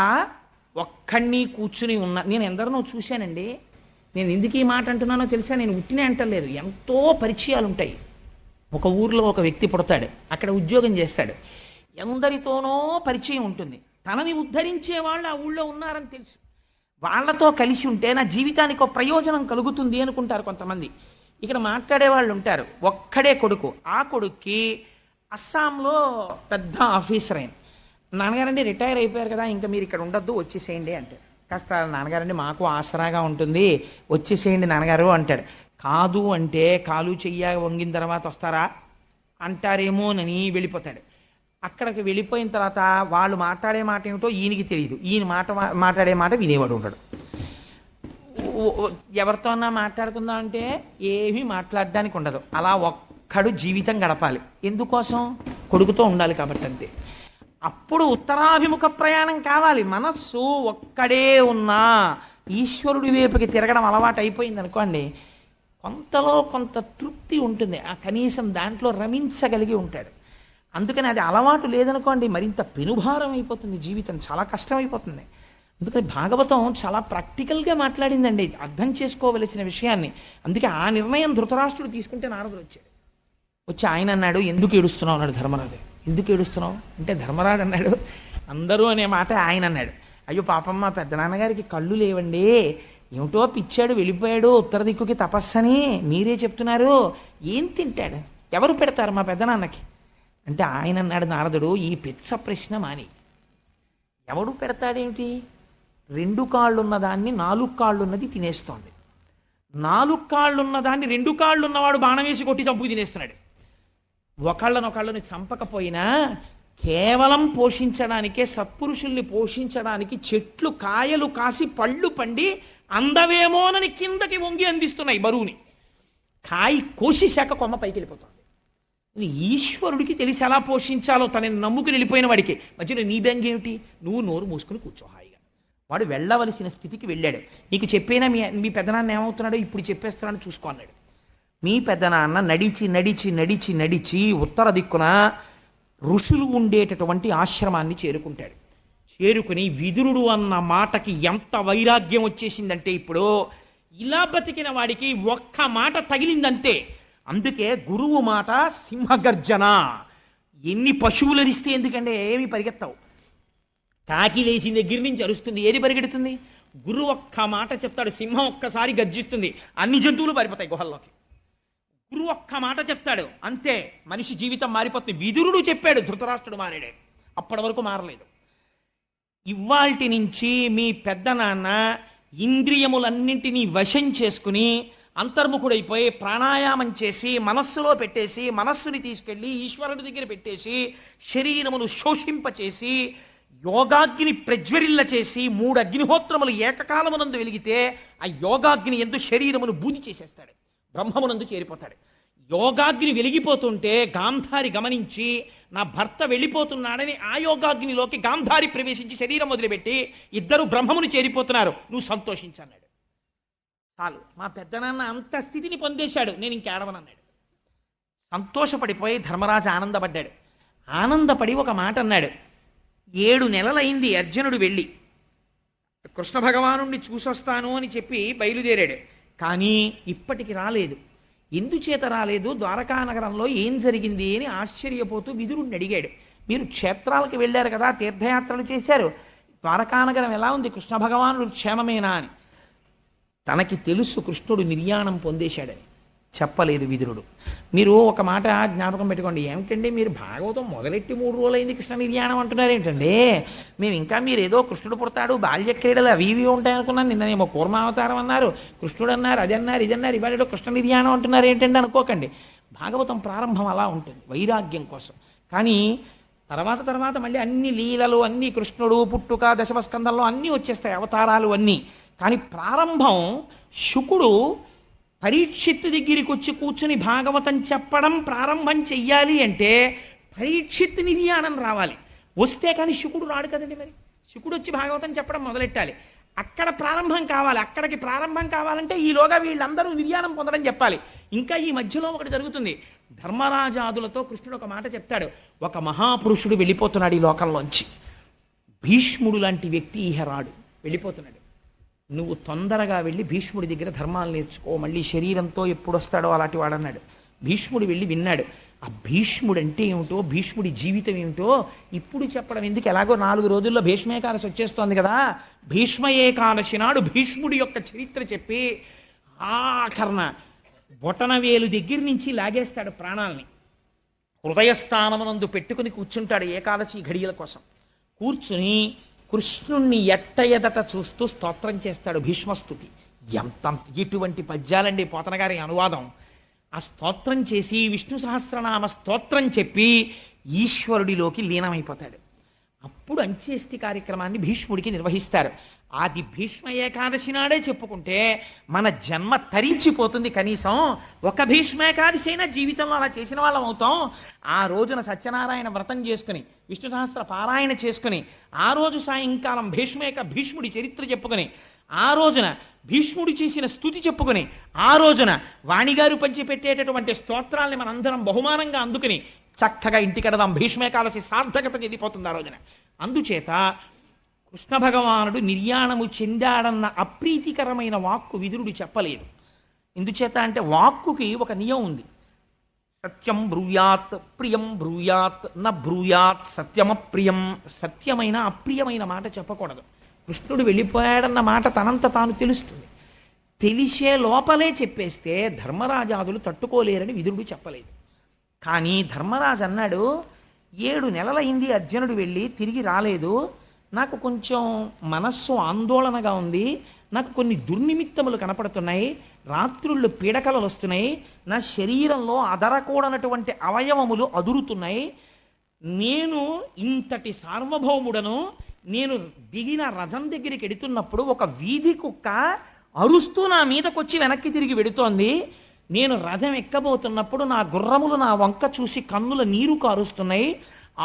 ఒక్కడిని కూర్చుని ఉన్నా. నేను ఎందరినో చూశానండి. నేను ఎందుకు ఈ మాట అంటున్నానో తెలుసా? నేను ఉట్టినే అంటలేదు, ఎంతో పరిచయాలు ఉంటాయి. ఒక ఊర్లో ఒక వ్యక్తి పుడతాడు, అక్కడ ఉద్యోగం చేస్తాడు, ఎందరితోనో పరిచయం ఉంటుంది. తనని ఉద్ధరించే వాళ్ళు ఆ ఊళ్ళో ఉన్నారని తెలుసు. వాళ్ళతో కలిసి ఉంటే నా జీవితానికి ఒక ప్రయోజనం కలుగుతుంది అనుకుంటారు కొంతమంది. ఇక్కడ మాట్లాడే వాళ్ళు ఉంటారు. ఒక్కడే కొడుకు, ఆ కొడుక్కి అస్సాంలో పెద్ద ఆఫీసర్ అయిన. నాన్నగారండి రిటైర్ అయిపోయారు కదా, ఇంకా మీరు ఇక్కడ ఉండొద్దు, వచ్చేసేయండి అంటే. కాస్త నాన్నగారండి మాకు ఆసరాగా ఉంటుంది, వచ్చేసేయండి నాన్నగారు అంటాడు. కాదు అంటే కాలు చెయ్య వంగిన తర్వాత వస్తారా అంటారేమోనని వెళ్ళిపోతాడు. అక్కడికి వెళ్ళిపోయిన తర్వాత వాళ్ళు మాట్లాడే మాట ఏమిటో ఈయనకి తెలియదు, ఈయన మాట్లాడే మాట వినేవాడు ఉంటాడు. ఎవరితోన్నా మాట్లాడుకుందాం అంటే ఏమీ మాట్లాడడానికి ఉండదు. అలా ఒక్కడు జీవితం గడపాలి. ఎందుకోసం? కొడుకుతో ఉండాలి కాబట్టి అంతే. అప్పుడు ఉత్తరాభిముఖ ప్రయాణం కావాలి. మనస్సు ఒక్కడే ఉన్నా ఈశ్వరుడి వైపుకి తిరగడం అలవాటు అయిపోయింది అనుకోండి, కొంతలో కొంత తృప్తి ఉంటుంది, ఆ కనీసం దాంట్లో రమించగలిగి ఉంటాడు. అందుకని అది అలవాటు లేదనుకోండి, మరింత పెనుభారం అయిపోతుంది, జీవితం చాలా కష్టమైపోతుంది. అందుకని భాగవతం చాలా ప్రాక్టికల్గా మాట్లాడిందండి అర్థం చేసుకోవలసిన విషయాన్ని. అందుకే ఆ నిర్ణయం ధృతరాష్ట్రుడు తీసుకుంటే నారదుడు వచ్చి ఆయన అన్నాడు, ఎందుకు ఏడుస్తున్నావు అన్నాడు ధర్మరాజు. ఎందుకు ఏడుస్తున్నావు అంటే ధర్మరాజు అన్నాడు, అందరూ అనే మాట ఆయన అన్నాడు, అయ్యో పాపం మా పెద్దనాన్నగారికి కళ్ళు లేవండి, ఏమిటో పిచ్చాడు వెళ్ళిపోయాడు ఉత్తర దిక్కుకి తపస్సని మీరే చెప్తున్నారు, ఏం తింటాడు, ఎవరు పెడతారు మా పెద్దనాన్నకి అంటే ఆయన అన్నాడు నారదుడు, ఈ పిచ్చ ప్రశ్న మాని, ఎవడు పెడతాడేమిటి, 2 కాళ్ళున్న దాన్ని 4 కాళ్ళున్నది తినేస్తోంది, 4 కాళ్ళున్న దాన్ని 2 కాళ్ళు ఉన్నవాడు బాణం వేసి కొట్టి చంపుకు తినేస్తున్నాడు. ఒకళ్ళనొకళ్ళని చంపకపోయినా కేవలం పోషించడానికే, సత్పురుషుల్ని పోషించడానికి చెట్లు కాయలు కాసి పళ్ళు పండి అందవేమోనని కిందకి వంగి అందిస్తున్నాయి బరువుని. కాయి కోసేశాక కొమ్మ పైకి వెళ్ళిపోతుంది. ఈశ్వరుడికి తెలిసి ఎలా పోషించాలో తనని నమ్ముకుని వెళ్ళిపోయిన వాడికి మధ్యలో నీ బెంగ ఏమిటి, నువ్వు నోరు మూసుకుని కూర్చో హాయిగా. వాడు వెళ్ళవలసిన స్థితికి వెళ్ళాడు. నీకు చెప్పేనా మీ పెద్దనాన్న ఏమవుతున్నాడో ఇప్పుడు చెప్పేస్తున్నాడు చూసుకో అన్నాడు. మీ పెద్దనాన్న నడిచి నడిచి నడిచి నడిచి ఉత్తర దిక్కున ఋషులు ఉండేటటువంటి ఆశ్రమాన్ని చేరుకుంటాడు. చేరుకుని విదురుడు అన్న మాటకి ఎంత వైరాగ్యం వచ్చేసిందంటే, ఇప్పుడు ఇలా బతికిన వాడికి ఒక్క మాట తగిలిందంతే. అందుకే గురువు మాట సింహగర్జన. ఎన్ని పశువులు అరిస్తే ఎందుకంటే ఏమి పరిగెత్తావు, కాకి లేచిన దగ్గర నుంచి అరుస్తుంది, ఏది పరిగెడుతుంది? గురువు ఒక్క మాట చెప్తాడు, సింహం ఒక్కసారి గర్జిస్తుంది, అన్ని జంతువులు పారిపోతాయి గుహల్లోకి. గురువు ఒక్క మాట చెప్తాడు అంతే, మనిషి జీవితం మారిపోతుంది. విదురుడు చెప్పాడు, ధృతరాష్ట్రుడు మారాడు, అప్పటి వరకు మారలేదు. ఇవాల్టి నుంచి మీ పెద్దనాన్న ఇంద్రియములన్నింటినీ వశం చేసుకుని అంతర్ముఖుడైపోయి ప్రాణాయామం చేసి మనస్సులో పెట్టేసి, మనస్సుని తీసుకెళ్ళి ఈశ్వరుడి దగ్గర పెట్టేసి, శరీరమును శోషింపచేసి యోగాగ్ని ప్రజ్వరిల్ల చేసి 3 అగ్నిహోత్రములు ఏకకాలమునందు వెలిగితే ఆ యోగాగ్ని ఎందు శరీరమును బూది చేసేస్తాడు, బ్రహ్మమునందు చేరిపోతాడు. యోగాగ్ని వెలిగిపోతుంటే గాంధారి గమనించి నా భర్త వెళ్ళిపోతున్నాడని ఆ యోగాగ్నిలోకి గాంధారి ప్రవేశించి శరీరం వదిలిపెట్టి ఇద్దరు బ్రహ్మమును చేరిపోతున్నారు, నువ్వు సంతోషించన్నాడు. చాలు, మా పెద్దనాన్న అంత స్థితిని పొందేశాడు, నేను ఇంకేడవనన్నాడు. సంతోషపడిపోయి ధర్మరాజు ఆనందపడ్డాడు. ఆనందపడి ఒక మాట అన్నాడు, 7 నెలలైంది అర్జునుడు వెళ్ళి కృష్ణ భగవానుణ్ణి చూసొస్తాను అని చెప్పి బయలుదేరాడు, కానీ ఇప్పటికి రాలేదు. ఎందుచేత రాలేదు, ద్వారకా నగరంలో ఏం జరిగింది అని ఆశ్చర్యపోతూ విదురుణ్ణి అడిగాడు. మీరు క్షేత్రాలకు వెళ్ళారు కదా, తీర్థయాత్రలు చేశారు, ద్వారకానగరం ఎలా ఉంది, కృష్ణ భగవానుడు క్షేమమేనా అని. తనకి తెలుసు కృష్ణుడు నిర్యాణం పొందేశాడని, చెప్పలేదు విదురుడు. మీరు ఒక మాట జ్ఞాపకం పెట్టుకోండి, ఏమిటండి మీరు భాగవతం మొదలెట్టి 3 రోజులైంది కృష్ణ నిర్యాణం అంటున్నారు ఏంటండి, మేము ఇంకా మీరు ఏదో కృష్ణుడు పుడతాడు బాల్య క్రీడలు అవి ఇవి ఉంటాయనుకున్నాను, నిన్ననేమో కూర్మావతారం అన్నారు, కృష్ణుడు అన్నారు, అది అన్నారు, ఇది అన్నారు, ఇవాళ కృష్ణ నిర్యాణం అంటున్నారు ఏంటండి అనుకోకండి. భాగవతం ప్రారంభం అలా ఉంటుంది వైరాగ్యం కోసం. కానీ తర్వాత మళ్ళీ అన్ని లీలలు, అన్ని కృష్ణుడు పుట్టుక, దశమస్కందంలో అన్నీ వచ్చేస్తాయి అవతారాలు అన్నీ. కానీ ప్రారంభం శుకుడు పరీక్షిత్తు దగ్గరికి వచ్చి కూర్చుని భాగవతం చెప్పడం ప్రారంభం చెయ్యాలి అంటే పరీక్షిత్తు నిర్యాణం రావాలి, వస్తే కానీ శుకుడు రాడు కదండి. మరి శుకుడు వచ్చి భాగవతం చెప్పడం మొదలెట్టాలి, అక్కడ ప్రారంభం కావాలి. అక్కడికి ప్రారంభం కావాలంటే ఈలోగా వీళ్ళందరూ నిర్యాణం పొందడం చెప్పాలి. ఇంకా ఈ మధ్యలో ఒకటి జరుగుతుంది, ధర్మరాజాదులతో కృష్ణుడు ఒక మాట చెప్తాడు, ఒక మహాపురుషుడు వెళ్ళిపోతున్నాడు ఈ లోకంలోంచి, భీష్ముడు లాంటి వ్యక్తి ఇహ రాడు, వెళ్ళిపోతున్నాడు, నువ్వు తొందరగా వెళ్ళి భీష్ముడి దగ్గర ధర్మాలు నేర్చుకో, మళ్ళీ శరీరంతో ఎప్పుడు వస్తాడో అలాంటి వాడన్నాడు. భీష్ముడు వెళ్ళి విన్నాడు. ఆ భీష్ముడు అంటే ఏమిటో, భీష్ముడి జీవితం ఏమిటో ఇప్పుడు చెప్పడం ఎందుకు, ఎలాగో 4 రోజుల్లో భీష్మేకాదశి వచ్చేస్తోంది కదా, భీష్మ ఏకాదశి నాడు భీష్ముడి యొక్క చరిత్ర చెప్పి ఆఖరణ బొటనవేలు దగ్గర నుంచి లాగేస్తాడు ప్రాణాలని, హృదయస్థానమునందు పెట్టుకుని కూర్చుంటాడు ఏకాదశి ఘడియల కోసం. కూర్చుని కృష్ణుణ్ణి ఎట్ట చూస్తూ స్తోత్రం చేస్తాడు, భీష్మస్తుతి. ఎంత ఇటువంటి పద్యాలండి పోతన గారి అనువాదం. ఆ స్తోత్రం చేసి విష్ణు సహస్రనామ స్తోత్రం చెప్పి ఈశ్వరుడిలోకి లీనమైపోతాడు. అప్పుడు అంత్యేష్టి కార్యక్రమాన్ని భీష్ముడికి నిర్వహిస్తారు. అది భీష్మ ఏకాదశి నాడే చెప్పుకుంటే మన జన్మ తరించిపోతుంది. కనీసం ఒక భీష్మ ఏకాదశి అయినా జీవితంలో అలా చేసిన వాళ్ళం అవుతాం. ఆ రోజున సత్యనారాయణ వ్రతం చేసుకుని, విష్ణు సహస్ర పారాయణ చేసుకుని, ఆ రోజు సాయంకాలం భీష్ముడి చరిత్ర చెప్పుకొని, ఆ రోజున భీష్ముడు చేసిన స్తుతి చెప్పుకొని, ఆ రోజున వాణిగారు పంచిపెట్టేటటువంటి స్తోత్రాల్ని మనందరం బహుమానంగా అందుకుని చక్కగా ఇంటికెడదాం. భీష్మేకాదశి సార్థకత చెందిపోతుంది ఆ రోజున. అందుచేత కృష్ణ భగవానుడు నిర్యాణము చెందాడన్న అప్రీతికరమైన వాక్కు విదురుడు చెప్పలేదు. ఎందుచేత అంటే వాక్కుకి ఒక నియమం ఉంది. సత్యం బ్రూయాత్, ప్రియం బ్రూయాత్, న బ్రూయాత్ సత్యమప్రియం. సత్యమైన అప్రియమైన మాట చెప్పకూడదు. కృష్ణుడు వెళ్ళిపోయాడన్న మాట తనంత తాను తెలుస్తుంది. తెలిసే లోపలే చెప్పేస్తే ధర్మరాజాదులు తట్టుకోలేరని విదురుడు చెప్పలేదు. కానీ ధర్మరాజు అన్నాడు, 7 నెలలైంది అర్జునుడు వెళ్ళి తిరిగి రాలేదు, నాకు కొంచెం మనస్సు ఆందోళనగా ఉంది, నాకు కొన్ని దుర్నిమిత్తములు కనపడుతున్నాయి, రాత్రుళ్ళు పీడకలలు వస్తున్నాయి, నా శరీరంలో అదరకూడనటువంటి అవయవములు అదురుతున్నాయి, నేను ఇంతటి సార్వభౌముడను, నేను దిగిన రథం దగ్గరికి ఎడుతున్నప్పుడు ఒక వీధి కుక్క అరుస్తూ నా మీదకొచ్చి వెనక్కి తిరిగి వెడుతోంది, నేను రథం ఎక్కబోతున్నప్పుడు నా గుర్రములు నా వంక చూసి కన్నుల నీరు కారుస్తున్నాయి,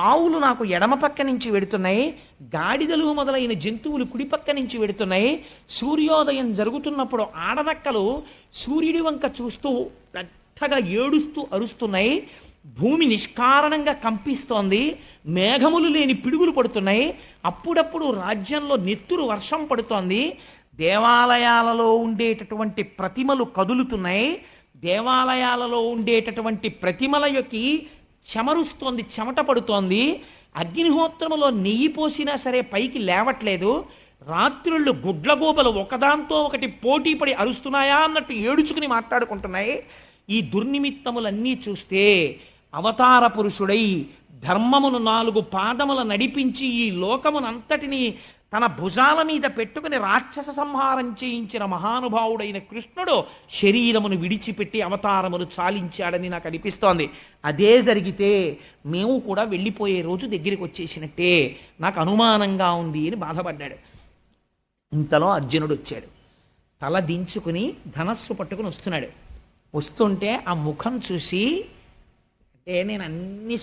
ఆవులు నాకు ఎడమ పక్క నుంచి వెడుతున్నాయి, గాడిదలు మొదలైన జంతువులు కుడి పక్క నుంచి వెడుతున్నాయి, సూర్యోదయం జరుగుతున్నప్పుడు ఆడనక్కలు సూర్యుడి వంక చూస్తూ పెద్దగా ఏడుస్తూ అరుస్తున్నాయి, భూమి నిష్కారణంగా కంపిస్తోంది, మేఘములు లేని పిడుగులు పడుతున్నాయి, అప్పుడప్పుడు రాజ్యంలో నెత్తురు వర్షం పడుతోంది, దేవాలయాలలో ఉండేటటువంటి ప్రతిమలు కదులుతున్నాయి, దేవాలయాలలో ఉండేటటువంటి ప్రతిమలకి చెమరుస్తోంది, చెమట పడుతోంది, అగ్నిహోత్రములో నెయ్యి పోసినా సరే పైకి లేవట్లేదు, రాత్రుళ్ళు గుడ్లగోబలు ఒకదాంతో ఒకటి పోటీపడి అరుస్తున్నాయా అన్నట్టు ఏడుచుకుని మాట్లాడుకుంటున్నాయి. ఈ దుర్నిమిత్తములన్నీ చూస్తే అవతార పురుషుడై ధర్మమును 4 పాదముల నడిపించి ఈ లోకమునంతటినీ తన భుజాల మీద పెట్టుకుని రాక్షస సంహారం చేయించిన మహానుభావుడైన కృష్ణుడు శరీరమును విడిచిపెట్టి అవతారములు చాలించాడని నాకు అనిపిస్తోంది. అదే జరిగితే మేము కూడా వెళ్ళిపోయే రోజు దగ్గరికి వచ్చేసినట్టే, నాకు అనుమానంగా ఉంది అని బాధపడ్డాడు. ఇంతలో అర్జునుడు వచ్చాడు. తల దించుకుని ధనస్సు పట్టుకుని వస్తున్నాడు. వస్తుంటే ఆ ముఖం చూసి, అంటే నేను అన్ని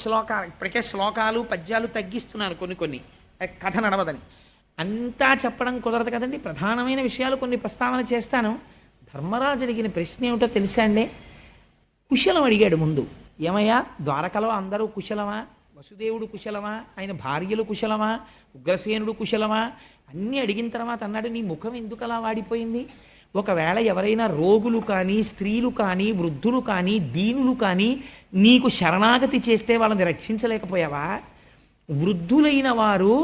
ఇప్పటికే శ్లోకాలు పద్యాలు తగ్గిస్తున్నాను, కొన్ని కథ నడవదని. అంతా చెప్పడం కుదరదు కదండి, ప్రధానమైన విషయాలు కొన్ని ప్రస్తావన చేస్తాను. ధర్మరాజు అడిగిన ప్రశ్న ఏమిటో తెలుసా అండి? కుశలం అడిగాడు ముందు. ఏమయ్యా, ద్వారకలో అందరూ కుశలమా? వసుదేవుడు కుశలమా? ఆయన భార్యలు కుశలమా? ఉగ్రసేనుడు కుశలమా? అన్నీ అడిగిన తర్వాత అన్నాడు, నీ ముఖం ఎందుకు అలా వాడిపోయింది? ఒకవేళ ఎవరైనా రోగులు కానీ, స్త్రీలు కానీ, వృద్ధులు కానీ, దీనులు కానీ నీకు శరణాగతి చేస్తే వాళ్ళని రక్షించలేకపోయావా? వృద్ధులైన వారు,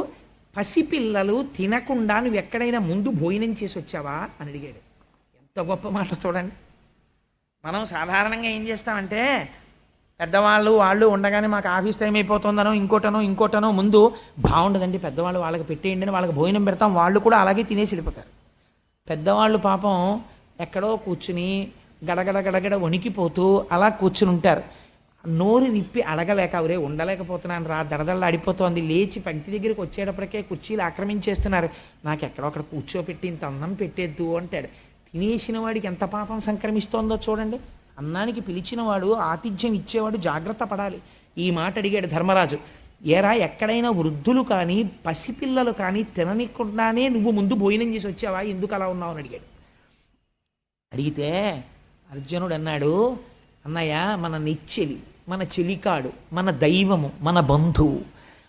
పసిపిల్లలు తినకుండా నువ్వు ఎక్కడైనా ముందు భోజనం చేసి వచ్చావా అని అడిగాడు. ఎంత గొప్ప మాట చూడండి. మనం సాధారణంగా ఏం చేస్తామంటే, పెద్దవాళ్ళు వాళ్ళు ఉండగానే మాకు ఆఫీస్ టైం అయిపోతుందనో ఇంకోటనో ముందు బాగుండదండి పెద్దవాళ్ళు వాళ్ళకి పెట్టేయండి అని వాళ్ళకి భోజనం పెడతాం, వాళ్ళు కూడా అలాగే తినేసి వెళ్ళిపోతారు. పెద్దవాళ్ళు పాపం ఎక్కడో కూర్చుని గడగడ వణికిపోతూ అలా కూర్చుని ఉంటారు. నోరు నిప్పి అడగలేక, అవరే ఉండలేకపోతున్నాను రా, దడదళ్ళ అడిపోతోంది, లేచి పంక్తి దగ్గరికి వచ్చేటప్పటికే కుర్చీలు ఆక్రమించేస్తున్నారు, నాకు ఎక్కడో అక్కడ కూర్చోపెట్టి ఇంత అన్నం పెట్టేద్దు అంటాడు. తినేసిన వాడికి ఎంత పాపం సంక్రమిస్తోందో చూడండి. అన్నానికి పిలిచిన వాడు, ఆతిథ్యం ఇచ్చేవాడు జాగ్రత్త పడాలి. ఈ మాట అడిగాడు ధర్మరాజు. ఏరా, ఎక్కడైనా వృద్ధులు కానీ పసిపిల్లలు కానీ తిననికుండానే నువ్వు ముందు భోజనం చేసి వచ్చావా, ఎందుకు అలా ఉన్నావు అని అడిగాడు. అడిగితే అర్జునుడు అన్నాడు, అన్నయ్య, మన నిచ్చెలి, మన చెలికాడు, మన దైవము, మన బంధువు,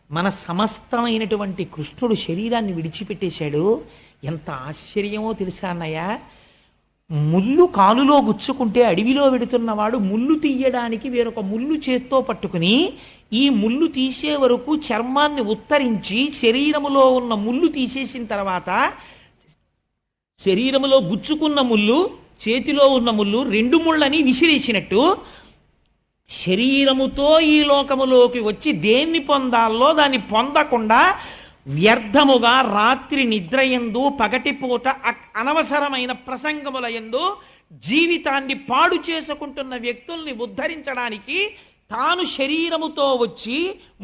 మన సమస్తమైనటువంటి కృష్ణుడు శరీరాన్ని విడిచిపెట్టేశాడు. ఎంత ఆశ్చర్యమో తెలుసా అన్నయ్య? ముళ్ళు కాలులో గుచ్చుకుంటే అడవిలో వెడుతున్నవాడు ముళ్ళు తీయడానికి వేరొక ముళ్ళు చేత్తో పట్టుకుని ఈ ముళ్ళు తీసే వరకు చర్మాన్ని ఉత్తరించి శరీరములో ఉన్న ముళ్ళు తీసేసిన తర్వాత శరీరములో గుచ్చుకున్న ముళ్ళు, చేతిలో ఉన్న ముళ్ళు, 2 ముళ్ళని విసిరేసినట్టు శరీరముతో ఈ లోకములోకి వచ్చి దేన్ని పొందాలో దాన్ని పొందకుండా వ్యర్థముగా రాత్రి నిద్రయందు, పగటిపూట అనవసరమైన ప్రసంగముల యందు జీవితాన్ని పాడు చేసుకుంటున్న వ్యక్తుల్ని ఉద్ధరించడానికి తాను శరీరముతో వచ్చి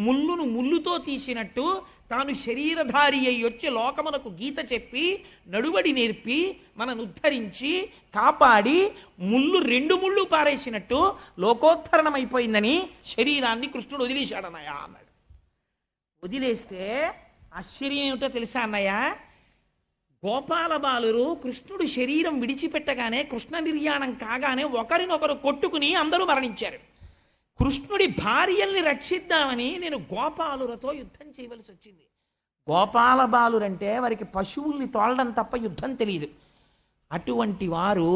ముళ్ళును ముళ్ళుతో తీసినట్టు తాను శరీరధారి అయి వచ్చి లోకమునకు గీత చెప్పి నడువడి నేర్పి మనను ఉద్ధరించి కాపాడి రెండు ముళ్ళు పారేసినట్టు లోకోత్తరణమైపోయిందని శరీరాన్ని కృష్ణుడు వదిలేశాడన్నయ్య అన్నాడు. వదిలేస్తే ఆశ్చర్యం ఏమిటో తెలుసా అన్నయ్య, గోపాల బాలురు కృష్ణుడు శరీరం విడిచిపెట్టగానే కృష్ణ నిర్యాణం కాగానే ఒకరినొకరు కొట్టుకుని అందరూ మరణించారు. కృష్ణుడి భార్యల్ని రక్షిద్దామని నేను గోపాలులతో యుద్ధం చేయవలసి వచ్చింది. గోపాల బాలురంటే వారికి పశువుల్ని తోలడం తప్ప యుద్ధం తెలియదు. అటువంటి వారు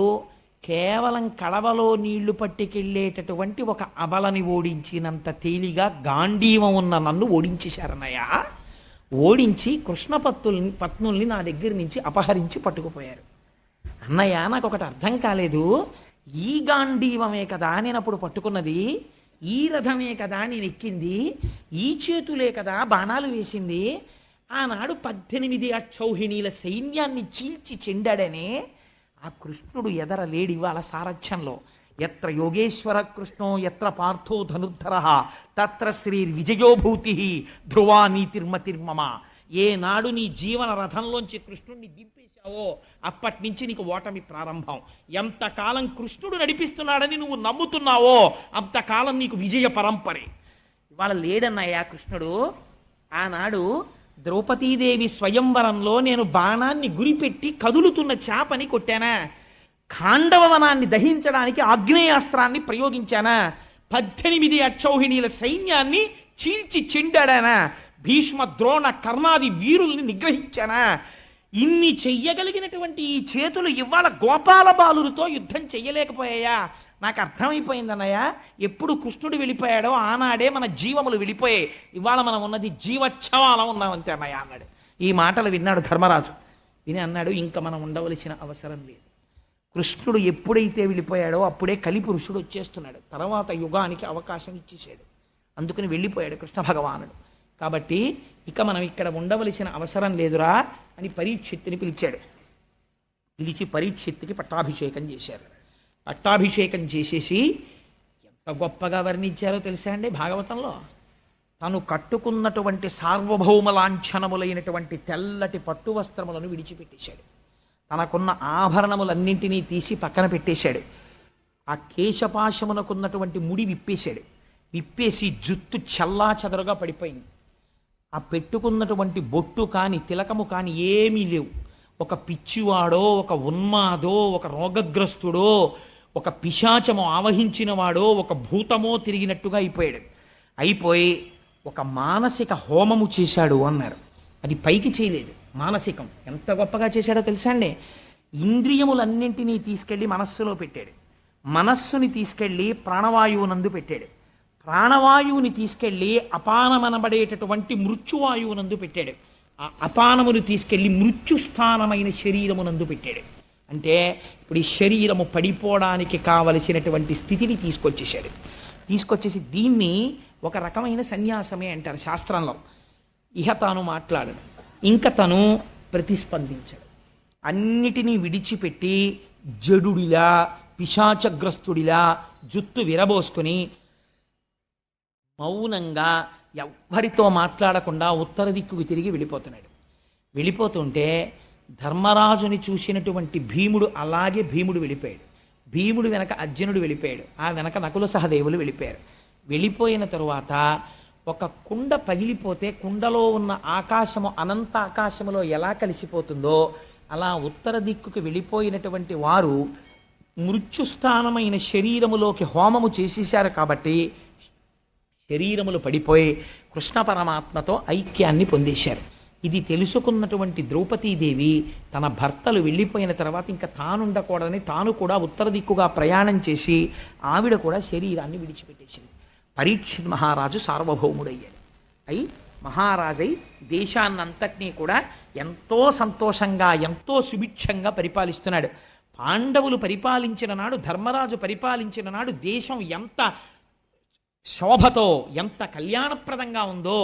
కేవలం కడవలో నీళ్లు పట్టుకెళ్ళేటటువంటి ఒక అబలని ఓడించినంత తేలిగా గాంధీవం ఉన్న నన్ను ఓడించేశారన్నయ్య. ఓడించి కృష్ణ పత్నుల్ని నా దగ్గర నుంచి అపహరించి పట్టుకుపోయారు. అన్నయ్య, నాకు ఒకటి అర్థం కాలేదు. ఈ గాంధీవమే కదా నేను అప్పుడు పట్టుకున్నది, ఈ రథమే కదా నేను ఎక్కింది, ఈ చేతులే కదా బాణాలు వేసింది. ఆనాడు 18 అక్షౌహిణీల సైన్యాన్ని చీల్చి చెండాడనే ఆ కృష్ణుడు ఎదరలేడి వాళ్ళ సారథ్యంలో. ఎత్ర యోగేశ్వర కృష్ణో ఎత్ర పార్థో ధనుర్ధర తత్ర శ్రీ విజయోభూతి ధ్రువా నీతిర్మతిర్మమ. ఏనాడు నీ జీవన రథంలోంచి కృష్ణుడిని దింపేశావో అప్పటి నుంచి నీకు ఓటమి ప్రారంభం. ఎంతకాలం కృష్ణుడు నడిపిస్తున్నాడని నువ్వు నమ్ముతున్నావో అంతకాలం నీకు విజయ పరంపరే. ఇవాళ లేడన్నయ్యా కృష్ణుడు. ఆనాడు ద్రౌపదీదేవి స్వయంవరంలో నేను బాణాన్ని గురిపెట్టి కదులుతున్న చేపని కొట్టానా, ఖాండవనాన్ని దహించడానికి ఆగ్నేయాస్త్రాన్ని ప్రయోగించానా, 18 అక్షౌహిణీల సైన్యాన్ని చీల్చి చెండాడానా, భీష్మ ద్రోణ కర్ణాది వీరుల్ని నిగ్రహించానా. ఇన్ని చెయ్యగలిగినటువంటి ఈ చేతులు ఇవాళ గోపాల బాలులతో యుద్ధం చెయ్యలేకపోయాయా? నాకు అర్థమైపోయిందన్నయ్య, ఎప్పుడు కృష్ణుడు వెళ్ళిపోయాడో ఆనాడే మన జీవములు వెళ్ళిపోయాయి. ఇవాళ మనం ఉన్నది జీవచ్ఛవాలం ఉన్నామంతే అన్నయ్య అన్నాడు. ఈ మాటలు విన్నాడు ధర్మరాజు. విని అన్నాడు, ఇంకా మనం ఉండవలసిన అవసరం లేదు. కృష్ణుడు ఎప్పుడైతే వెళ్ళిపోయాడో అప్పుడే కలిపురుషుడు వచ్చేస్తున్నాడు. తర్వాత యుగానికి అవకాశం ఇచ్చేసాడు. అందుకని వెళ్ళిపోయాడు కృష్ణ భగవానుడు. కాబట్టి ఇక మనం ఇక్కడ ఉండవలసిన అవసరం లేదురా అని పరీక్షిత్తుని పిలిచాడు. పిలిచి పరీక్షిత్తుకి పట్టాభిషేకం చేశారు. పట్టాభిషేకం చేసేసి ఎంత గొప్పగా వర్ణించారో తెలుసా అండి భాగవతంలో. తను కట్టుకున్నటువంటి సార్వభౌమ లాంఛనములైనటువంటి తెల్లటి పట్టు వస్త్రములను విడిచిపెట్టేశాడు. తనకున్న ఆభరణములన్నింటినీ తీసి పక్కన పెట్టేశాడు. ఆ కేశపాశమునకున్నటువంటి ముడి విప్పేశాడు. విప్పేసి జుత్తు చల్లా చెదరుగా పడిపోయింది. ఆ పెట్టుకున్నటువంటి బొట్టు కాని తిలకము కాని ఏమీ లేవు. ఒక పిచ్చివాడో, ఒక ఉన్మాదో, ఒక రోగగ్రస్తుడో, ఒక పిశాచము ఆవహించిన వాడో, ఒక భూతమో తిరిగినట్టుగా అయిపోయాడు. అయిపోయి ఒక మానసిక హోమము చేశాడు అన్నారు. అది పైకి చేయలేదు, మానసికం. ఎంత గొప్పగా చేశాడో తెలుసా అండి. ఇంద్రియములన్నింటినీ తీసుకెళ్ళి మనస్సులో పెట్టాడు. మనస్సుని తీసుకెళ్ళి ప్రాణవాయువునందు పెట్టాడు. ప్రాణవాయువుని తీసుకెళ్ళి అపానమనబడేటటువంటి మృత్యువాయువునందు పెట్టాడు. ఆ అపానమును తీసుకెళ్ళి మృత్యుస్థానమైన శరీరమునందు పెట్టాడు. అంటే ఇప్పుడు ఈ శరీరము పడిపోవడానికి కావలసినటువంటి స్థితిని తీసుకొచ్చేసాడు. తీసుకొచ్చేసి దీన్ని ఒక రకమైన సన్యాసమే అంటారు శాస్త్రంలో. ఇహ తాను మాట్లాడడు, ఇంకా తను ప్రతిస్పందించాడు. అన్నిటినీ విడిచిపెట్టి జడుడిలా, పిశాచగ్రస్తుడిలా జుత్తు విరబోసుకుని మౌనంగా ఎవ్వరితో మాట్లాడకుండా ఉత్తర దిక్కుకు తిరిగి వెళ్ళిపోతున్నాడు. వెళ్ళిపోతుంటే ధర్మరాజుని చూసినటువంటి భీముడు అలాగే భీముడు వెళ్ళిపోయాడు. భీముడు వెనక అర్జునుడు వెళ్ళిపోయాడు. ఆ వెనక నకుల సహదేవులు వెళ్ళిపోయారు. వెళ్ళిపోయిన తరువాత ఒక కుండ పగిలిపోతే కుండలో ఉన్న ఆకాశము అనంత ఆకాశములో ఎలా కలిసిపోతుందో అలా ఉత్తర దిక్కుకు వెళ్ళిపోయినటువంటి వారు మృత్యుస్థానమైన శరీరములోకి హోమము చేసేశారు. కాబట్టి శరీరములు పడిపోయి కృష్ణ పరమాత్మతో ఐక్యాన్ని పొందేశారు. ఇది తెలుసుకున్నటువంటి ద్రౌపదీదేవి తన భర్తలు వెళ్ళిపోయిన తర్వాత ఇంకా తానుండకూడదని తాను కూడా ఉత్తర దిక్కుగా ప్రయాణం చేసి ఆవిడ కూడా శరీరాన్ని విడిచిపెట్టేసింది. పరీక్షిత్ మహారాజు సార్వభౌముడయ్యాడు. అయి మహారాజై దేశాన్నంతటినీ కూడా ఎంతో సంతోషంగా ఎంతో సుభిక్షంగా పరిపాలిస్తున్నాడు. పాండవులు పరిపాలించిన నాడు, ధర్మరాజు పరిపాలించిన నాడు దేశం ఎంత శోభతో ఎంత కళ్యాణప్రదంగా ఉందో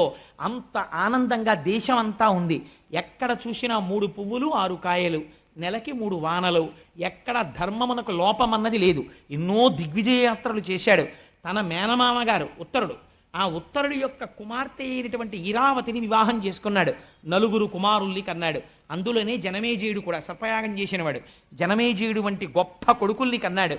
అంత ఆనందంగా దేశం అంతా ఉంది. ఎక్కడ చూసినా 3 పువ్వులు 6 కాయలు, నెలకి 3 వానలు, ఎక్కడ ధర్మమునకు లోపమన్నది లేదు. ఎన్నో దిగ్విజయ యాత్రలు చేశాడు. తన మేనమామ గారు ఉత్తరుడు, ఆ ఉత్తరుడి యొక్క కుమార్తె అయినటువంటి ఇరావతిని వివాహం చేసుకున్నాడు. నలుగురు కుమారుల్ని కన్నాడు. అందులోనే జనమేజయుడు కూడా సర్పయాగం చేసినవాడు. జనమేజయుడు వంటి గొప్ప కొడుకుల్ని కన్నాడు.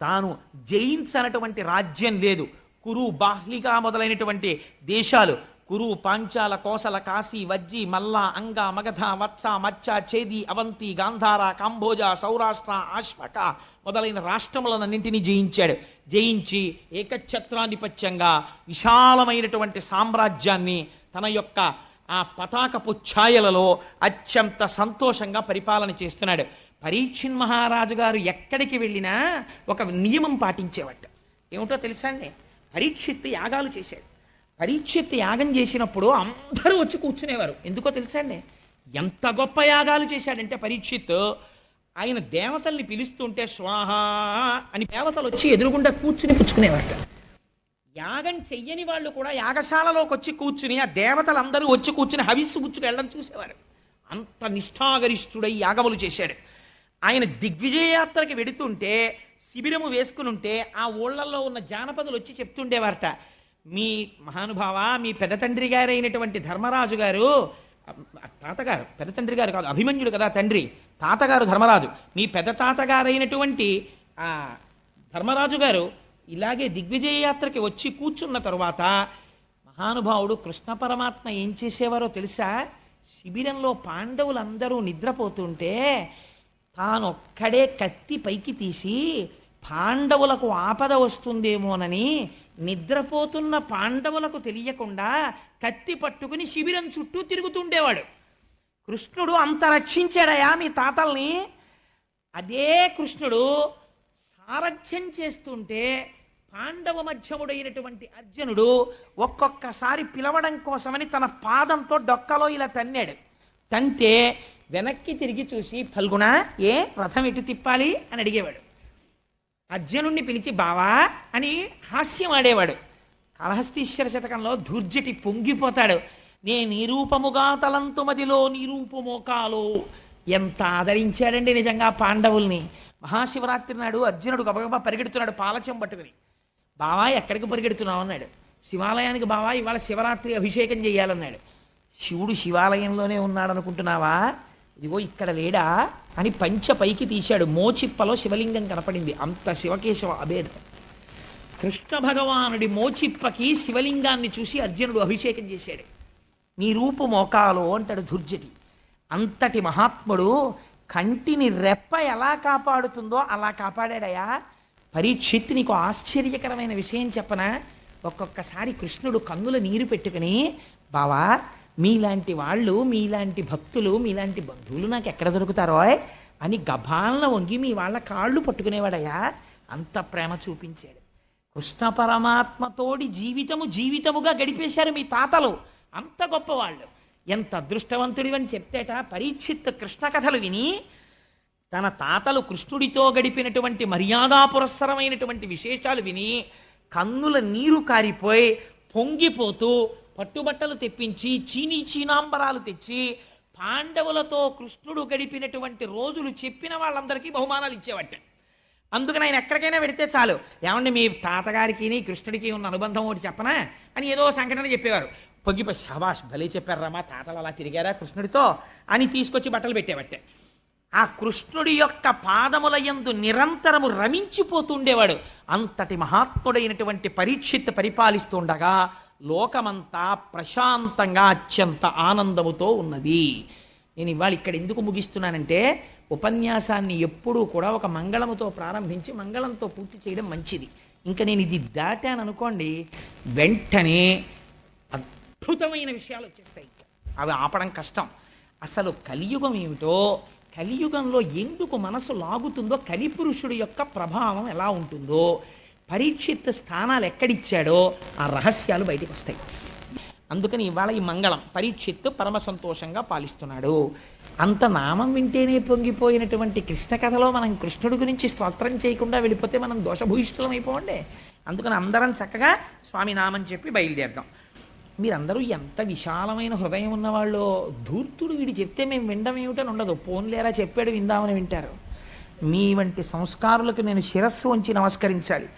తాను జయించనటువంటి రాజ్యం లేదు. కురు బాహ్లిక మొదలైనటువంటి దేశాలు, కురు పాంచాల కోసల కాశీ వజ్జి మల్ల అంగ మగధ వత్స మచ్చ చేది అవంతి గాంధార కాంభోజ సౌరాష్ట్ర ఆశ్వక మొదలైన రాష్ట్రములన్నింటినీ జయించాడు. జయించి ఏకఛత్రాధిపత్యంగా విశాలమైనటువంటి సామ్రాజ్యాన్ని తన యొక్క ఆ పతాకపు ఛాయలలో అత్యంత సంతోషంగా పరిపాలన చేస్తున్నాడు. పరీక్షిన్ మహారాజు గారు ఎక్కడికి వెళ్ళినా ఒక నియమం పాటించేవాట. ఏమిటో తెలుసా అండి? పరీక్షిత్ యాగాలు చేశాడు. పరీక్షిత్ యాగం చేసినప్పుడు అందరూ వచ్చి కూర్చునేవారు. ఎందుకో తెలుసా అండి? ఎంత గొప్ప యాగాలు చేశాడంటే పరీక్షిత్, ఆయన దేవతల్ని పిలుస్తుంటే స్వాహ అని దేవతలు వచ్చి ఎదురుగుండా కూర్చుని పుచ్చుకునేవారట. యాగం చెయ్యని వాళ్ళు కూడా యాగశాలలోకి వచ్చి కూర్చుని ఆ దేవతలందరూ వచ్చి కూర్చుని హవిస్సు పుచ్చుకు వెళ్ళడం చూసేవారు. అంత నిష్ఠాగరిష్ఠుడై యాగములు చేశాడు. ఆయన దిగ్విజయయాత్రకి వెడుతుంటే శిబిరము వేసుకుని ఉంటే ఆ ఊళ్ళల్లో ఉన్న జానపదులు వచ్చి చెప్తుండేవారట, మీ మహానుభావ, మీ పెద్ద తండ్రి గారైనటువంటి ధర్మరాజు గారు, తాతగారు, పెద్ద తండ్రి గారు కాదు, అభిమన్యుడు కదా తండ్రి, తాతగారు ధర్మరాజు, మీ పెద్ద తాతగారైనటువంటి ఆ ధర్మరాజు గారు ఇలాగే దిగ్విజయ యాత్రకి వచ్చి కూర్చున్న తరువాత మహానుభావుడు కృష్ణ పరమాత్మ ఏం చేసేవారో తెలుసా? శిబిరంలో పాండవులందరూ నిద్రపోతుంటే తానొక్కడే కత్తి పైకి తీసి పాండవులకు ఆపద వస్తుందేమోనని నిద్రపోతున్న పాండవులకు తెలియకుండా కత్తి పట్టుకుని శిబిరం చుట్టూ తిరుగుతుండేవాడు. కృష్ణుడు అంత రక్షించాడయా మీ తాతల్ని. అదే కృష్ణుడు సారథ్యం చేస్తుంటే పాండవ మధ్యముడైనటువంటి అర్జునుడు ఒక్కొక్కసారి పిలవడం కోసమని తన పాదంతో డొక్కలో ఇలా తన్నాడు. తంతే వెనక్కి తిరిగి చూసి, ఫల్గుణ ఏ రథం ఎటు తిప్పాలి అని అడిగేవాడు. అర్జునుణ్ణి పిలిచి బావా అని హాస్యం ఆడేవాడు. కాళహస్తీశ్వర శతకంలో ధూర్జటి పొంగిపోతాడు. నే నిరూపముగా తలంతు మదిలో నిరూపమోకాలో. ఎంత ఆదరించాడండి నిజంగా పాండవుల్ని. మహాశివరాత్రి నాడు అర్జునుడు గబగబా పరిగెడుతున్నాడు పాలచెం పట్టుకుని. బావా ఎక్కడికి పరిగెడుతున్నావు అన్నాడు. శివాలయానికి బావా, ఇవాళ శివరాత్రి అభిషేకం చేయాలన్నాడు. శివుడు శివాలయంలోనే ఉన్నాడు అనుకుంటున్నావా? ఇదిగో ఇక్కడ లేడా అని పంచ పైకి తీశాడు. మోచిప్పలో శివలింగం కనపడింది. అంత శివకేశవ అభేదం. కృష్ణ భగవానుడి మోచిప్పకి శివలింగాన్ని చూసి అర్జునుడు అభిషేకం చేశాడు. నీ రూపు మోకాలో అంటాడు ధుర్జటి. అంతటి మహాత్ముడు కంటిని రెప్ప ఎలా కాపాడుతుందో అలా కాపాడాడయా. పరీక్షిత్, నీకు ఆశ్చర్యకరమైన విషయం చెప్పనా? ఒక్కొక్కసారి కృష్ణుడు కన్నుల నీరు పెట్టుకుని, బావా మీలాంటి వాళ్ళు, మీలాంటి భక్తులు, మీలాంటి బంధువులు నాకు ఎక్కడ దొరుకుతారో అని గభాలన వంగి మీ వాళ్ళ కాళ్ళు పట్టుకునేవాడయా. అంత ప్రేమ చూపించాడు. కృష్ణ పరమాత్మతోడి జీవితముగా గడిపేశారు మీ తాతలు. అంత గొప్పవాళ్ళు. ఎంత అదృష్టవంతుడివని చెప్తేట పరీక్షిత్ కృష్ణ కథలు విని తన తాతలు కృష్ణుడితో గడిపినటువంటి మర్యాదా పురస్సరమైనటువంటి విశేషాలు విని కన్నుల నీరు కారిపోయి పొంగిపోతూ పట్టుబట్టలు తెప్పించి చీనాంబరాలు తెచ్చి పాండవులతో కృష్ణుడు గడిపినటువంటి రోజులు చెప్పిన వాళ్ళందరికీ బహుమానాలు ఇచ్చేవాట. అందుకని ఆయన ఎక్కడికైనా పెడితే చాలు, ఏమండి మీ తాతగారికి కృష్ణుడికి ఉన్న అనుబంధం ఒకటి చెప్పనా అని ఏదో సంఘటన చెప్పేవారు. పొంగిపోయి శభాష్ భలే చెప్పారా, మా తాతలు అలా తిరిగారా కృష్ణుడితో అని తీసుకొచ్చి బట్టలు పెట్టేవట్టే. ఆ కృష్ణుడి యొక్క పాదముల యందు నిరంతరము రమించిపోతుండేవాడు. అంతటి మహాత్ముడైనటువంటి పరీక్షిత్ పరిపాలిస్తుండగా లోకమంతా ప్రశాంతంగా అత్యంత ఆనందముతో ఉన్నది. నేను ఇవాళ ఇక్కడ ఎందుకు ముగిస్తున్నానంటే, ఉపన్యాసాన్ని ఎప్పుడూ కూడా ఒక మంగళముతో ప్రారంభించి మంగళంతో పూర్తి చేయడం మంచిది. ఇంకా నేను ఇది దాటాను అనుకోండి, వెంటనే అద్భుతమైన విషయాలు వచ్చేస్తాయి. అవి ఆపడం కష్టం. అసలు కలియుగం ఏమిటో, కలియుగంలో ఎందుకు మనసు లాగుతుందో, కలిపురుషుడి యొక్క ప్రభావం ఎలా ఉంటుందో, పరీక్షిత్ స్థానాలు ఎక్కడిచ్చాడో ఆ రహస్యాలు బయటకు వస్తాయి. అందుకని ఇవాళ ఈ మంగళం పరీక్షిత్ పరమ సంతోషంగా పాలిస్తున్నాడు. అంత నామం వింటేనే పొంగిపోయినటువంటి కృష్ణ కథలో మనం కృష్ణుడి గురించి స్తోత్రం చేయకుండా వెళ్ళిపోతే మనం దోషభూయిష్ఠులం అయిపోండి. అందుకని అందరం చక్కగా స్వామి నామం చెప్పి బయలుదేరదాం. మీరందరూ ఎంత విశాలమైన హృదయం ఉన్నవాళ్ళు. ధూర్తుడు వీడు చెప్తే మేము వినడం ఏమిటని ఉండదు. పోన్లేరా చెప్పాడు విందామని వింటారు. మీ వంటి సంస్కారులకు నేను శిరస్సు వంచి నమస్కరించాలి.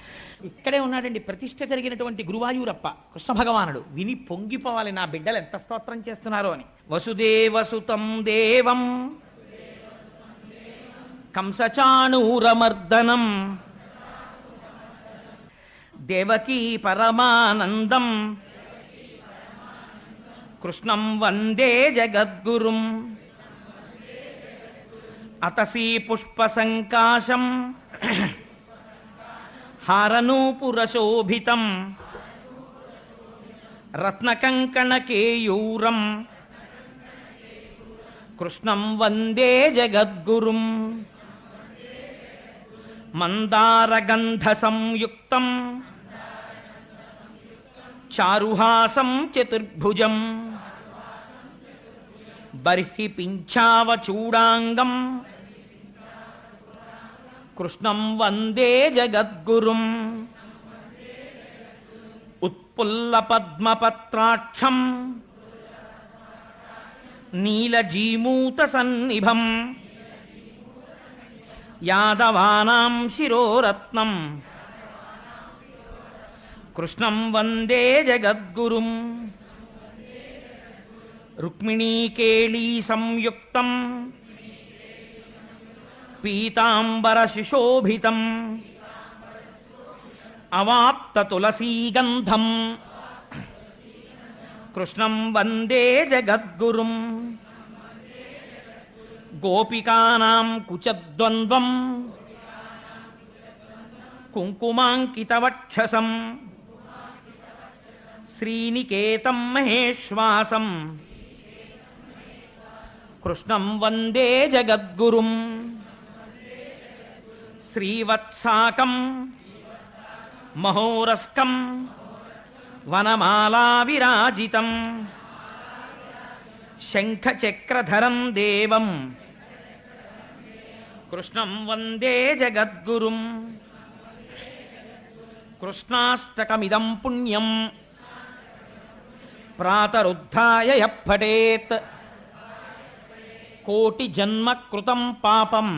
ఇక్కడే ఉన్నాడండి ప్రతిష్ఠ జరిగినటువంటి గురువాయూరప్ప కృష్ణ భగవానుడు. విని పొంగిపోవాలి, నా బిడ్డలు ఎంత స్తోత్రం చేస్తున్నారో అని. వసుదేవసుతం దేవం కంసచాణూరమర్దనం దేవకీ పరమానందం కృష్ణం వందే జగద్గురుం అతసీ పుష్పసంకాశం హారనూపురశోభితం రత్నకంకణకేయూరం కృష్ణం వందే జగద్గురుం మందారగంధ సంయుక్తం చారుహాసం చతుర్భుజం బర్హి పింఛావచూడాంగం కృష్ణం వందే జగద్గురుం ఉత్పుల్ల పద్మపత్రాక్షం నీలజీమూత సన్నిభం యాదవానాం శిరోరత్నం కృష్ణం వందే జగద్గురుం రుక్మిణీకేళీ సంయుక్తం పీతాంబర శిశోభితం అవాప్త తులసీగంధం కృష్ణం వందే జగద్గురుం గోపికానాం కుచద్వంద్వం కుంకుమాంకితవక్షసం శ్రీనికేతం మహేశ్వాసం కృష్ణం వందే జగద్గురుం శ్రీవత్సాకం మహోరస్కం వనమాలా విరాజితం శంఖచక్రధరం దేవం కృష్ణం వందే జగద్గురుం కృష్ణాష్టకమిదం పుణ్యం ప్రాతరుద్ధాయ యః పఠేత్ కోటి జన్మ కృతం పాపం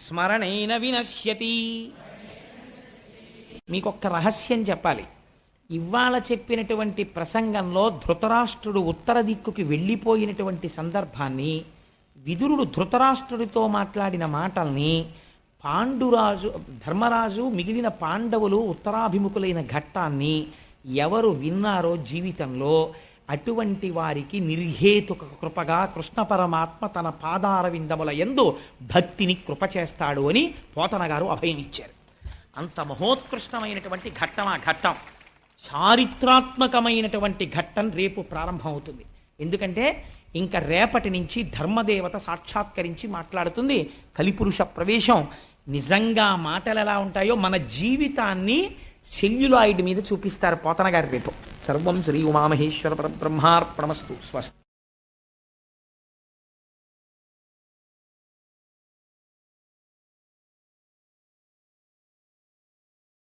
స్మరణేన వినశ్యతి. మీకొక్క రహస్యం చెప్పాలి. ఇవాళ చెప్పినటువంటి ప్రసంగంలో ధృతరాష్ట్రుడు ఉత్తర దిక్కుకి వెళ్ళిపోయినటువంటి సందర్భాన్ని, విదురుడు ధృతరాష్ట్రుడితో మాట్లాడిన మాటల్ని, పాండురాజు ధర్మరాజు మిగిలిన పాండవులు ఉత్తరాభిముఖులైన ఘట్టాన్ని ఎవరు విన్నారో జీవితంలో అటువంటి వారికి నిర్హేతుక కృపగా కృష్ణ పరమాత్మ తన పాదార విందముల యందు భక్తిని కృప చేస్తాడు అని పోతన గారు అభయం ఇచ్చారు. అంత మహోత్కృష్టమైనటువంటి ఘట్టం ఆ ఘట్టం. చారిత్రాత్మకమైనటువంటి ఘట్టం రేపు ప్రారంభమవుతుంది. ఎందుకంటే ఇంకా రేపటి నుంచి ధర్మదేవత సాక్షాత్కరించి మాట్లాడుతుంది. కలిపురుష ప్రవేశం. నిజంగా మాటలు ఎలా ఉంటాయో మన జీవితాన్ని సెల్యులాయిడ్ మీద చూపిస్తారు పోతన గారి రేపు. సర్వం శ్రీ ఉమామహేశ్వర పరబ్రహ్మార్పణమస్తు. స్వస్తి.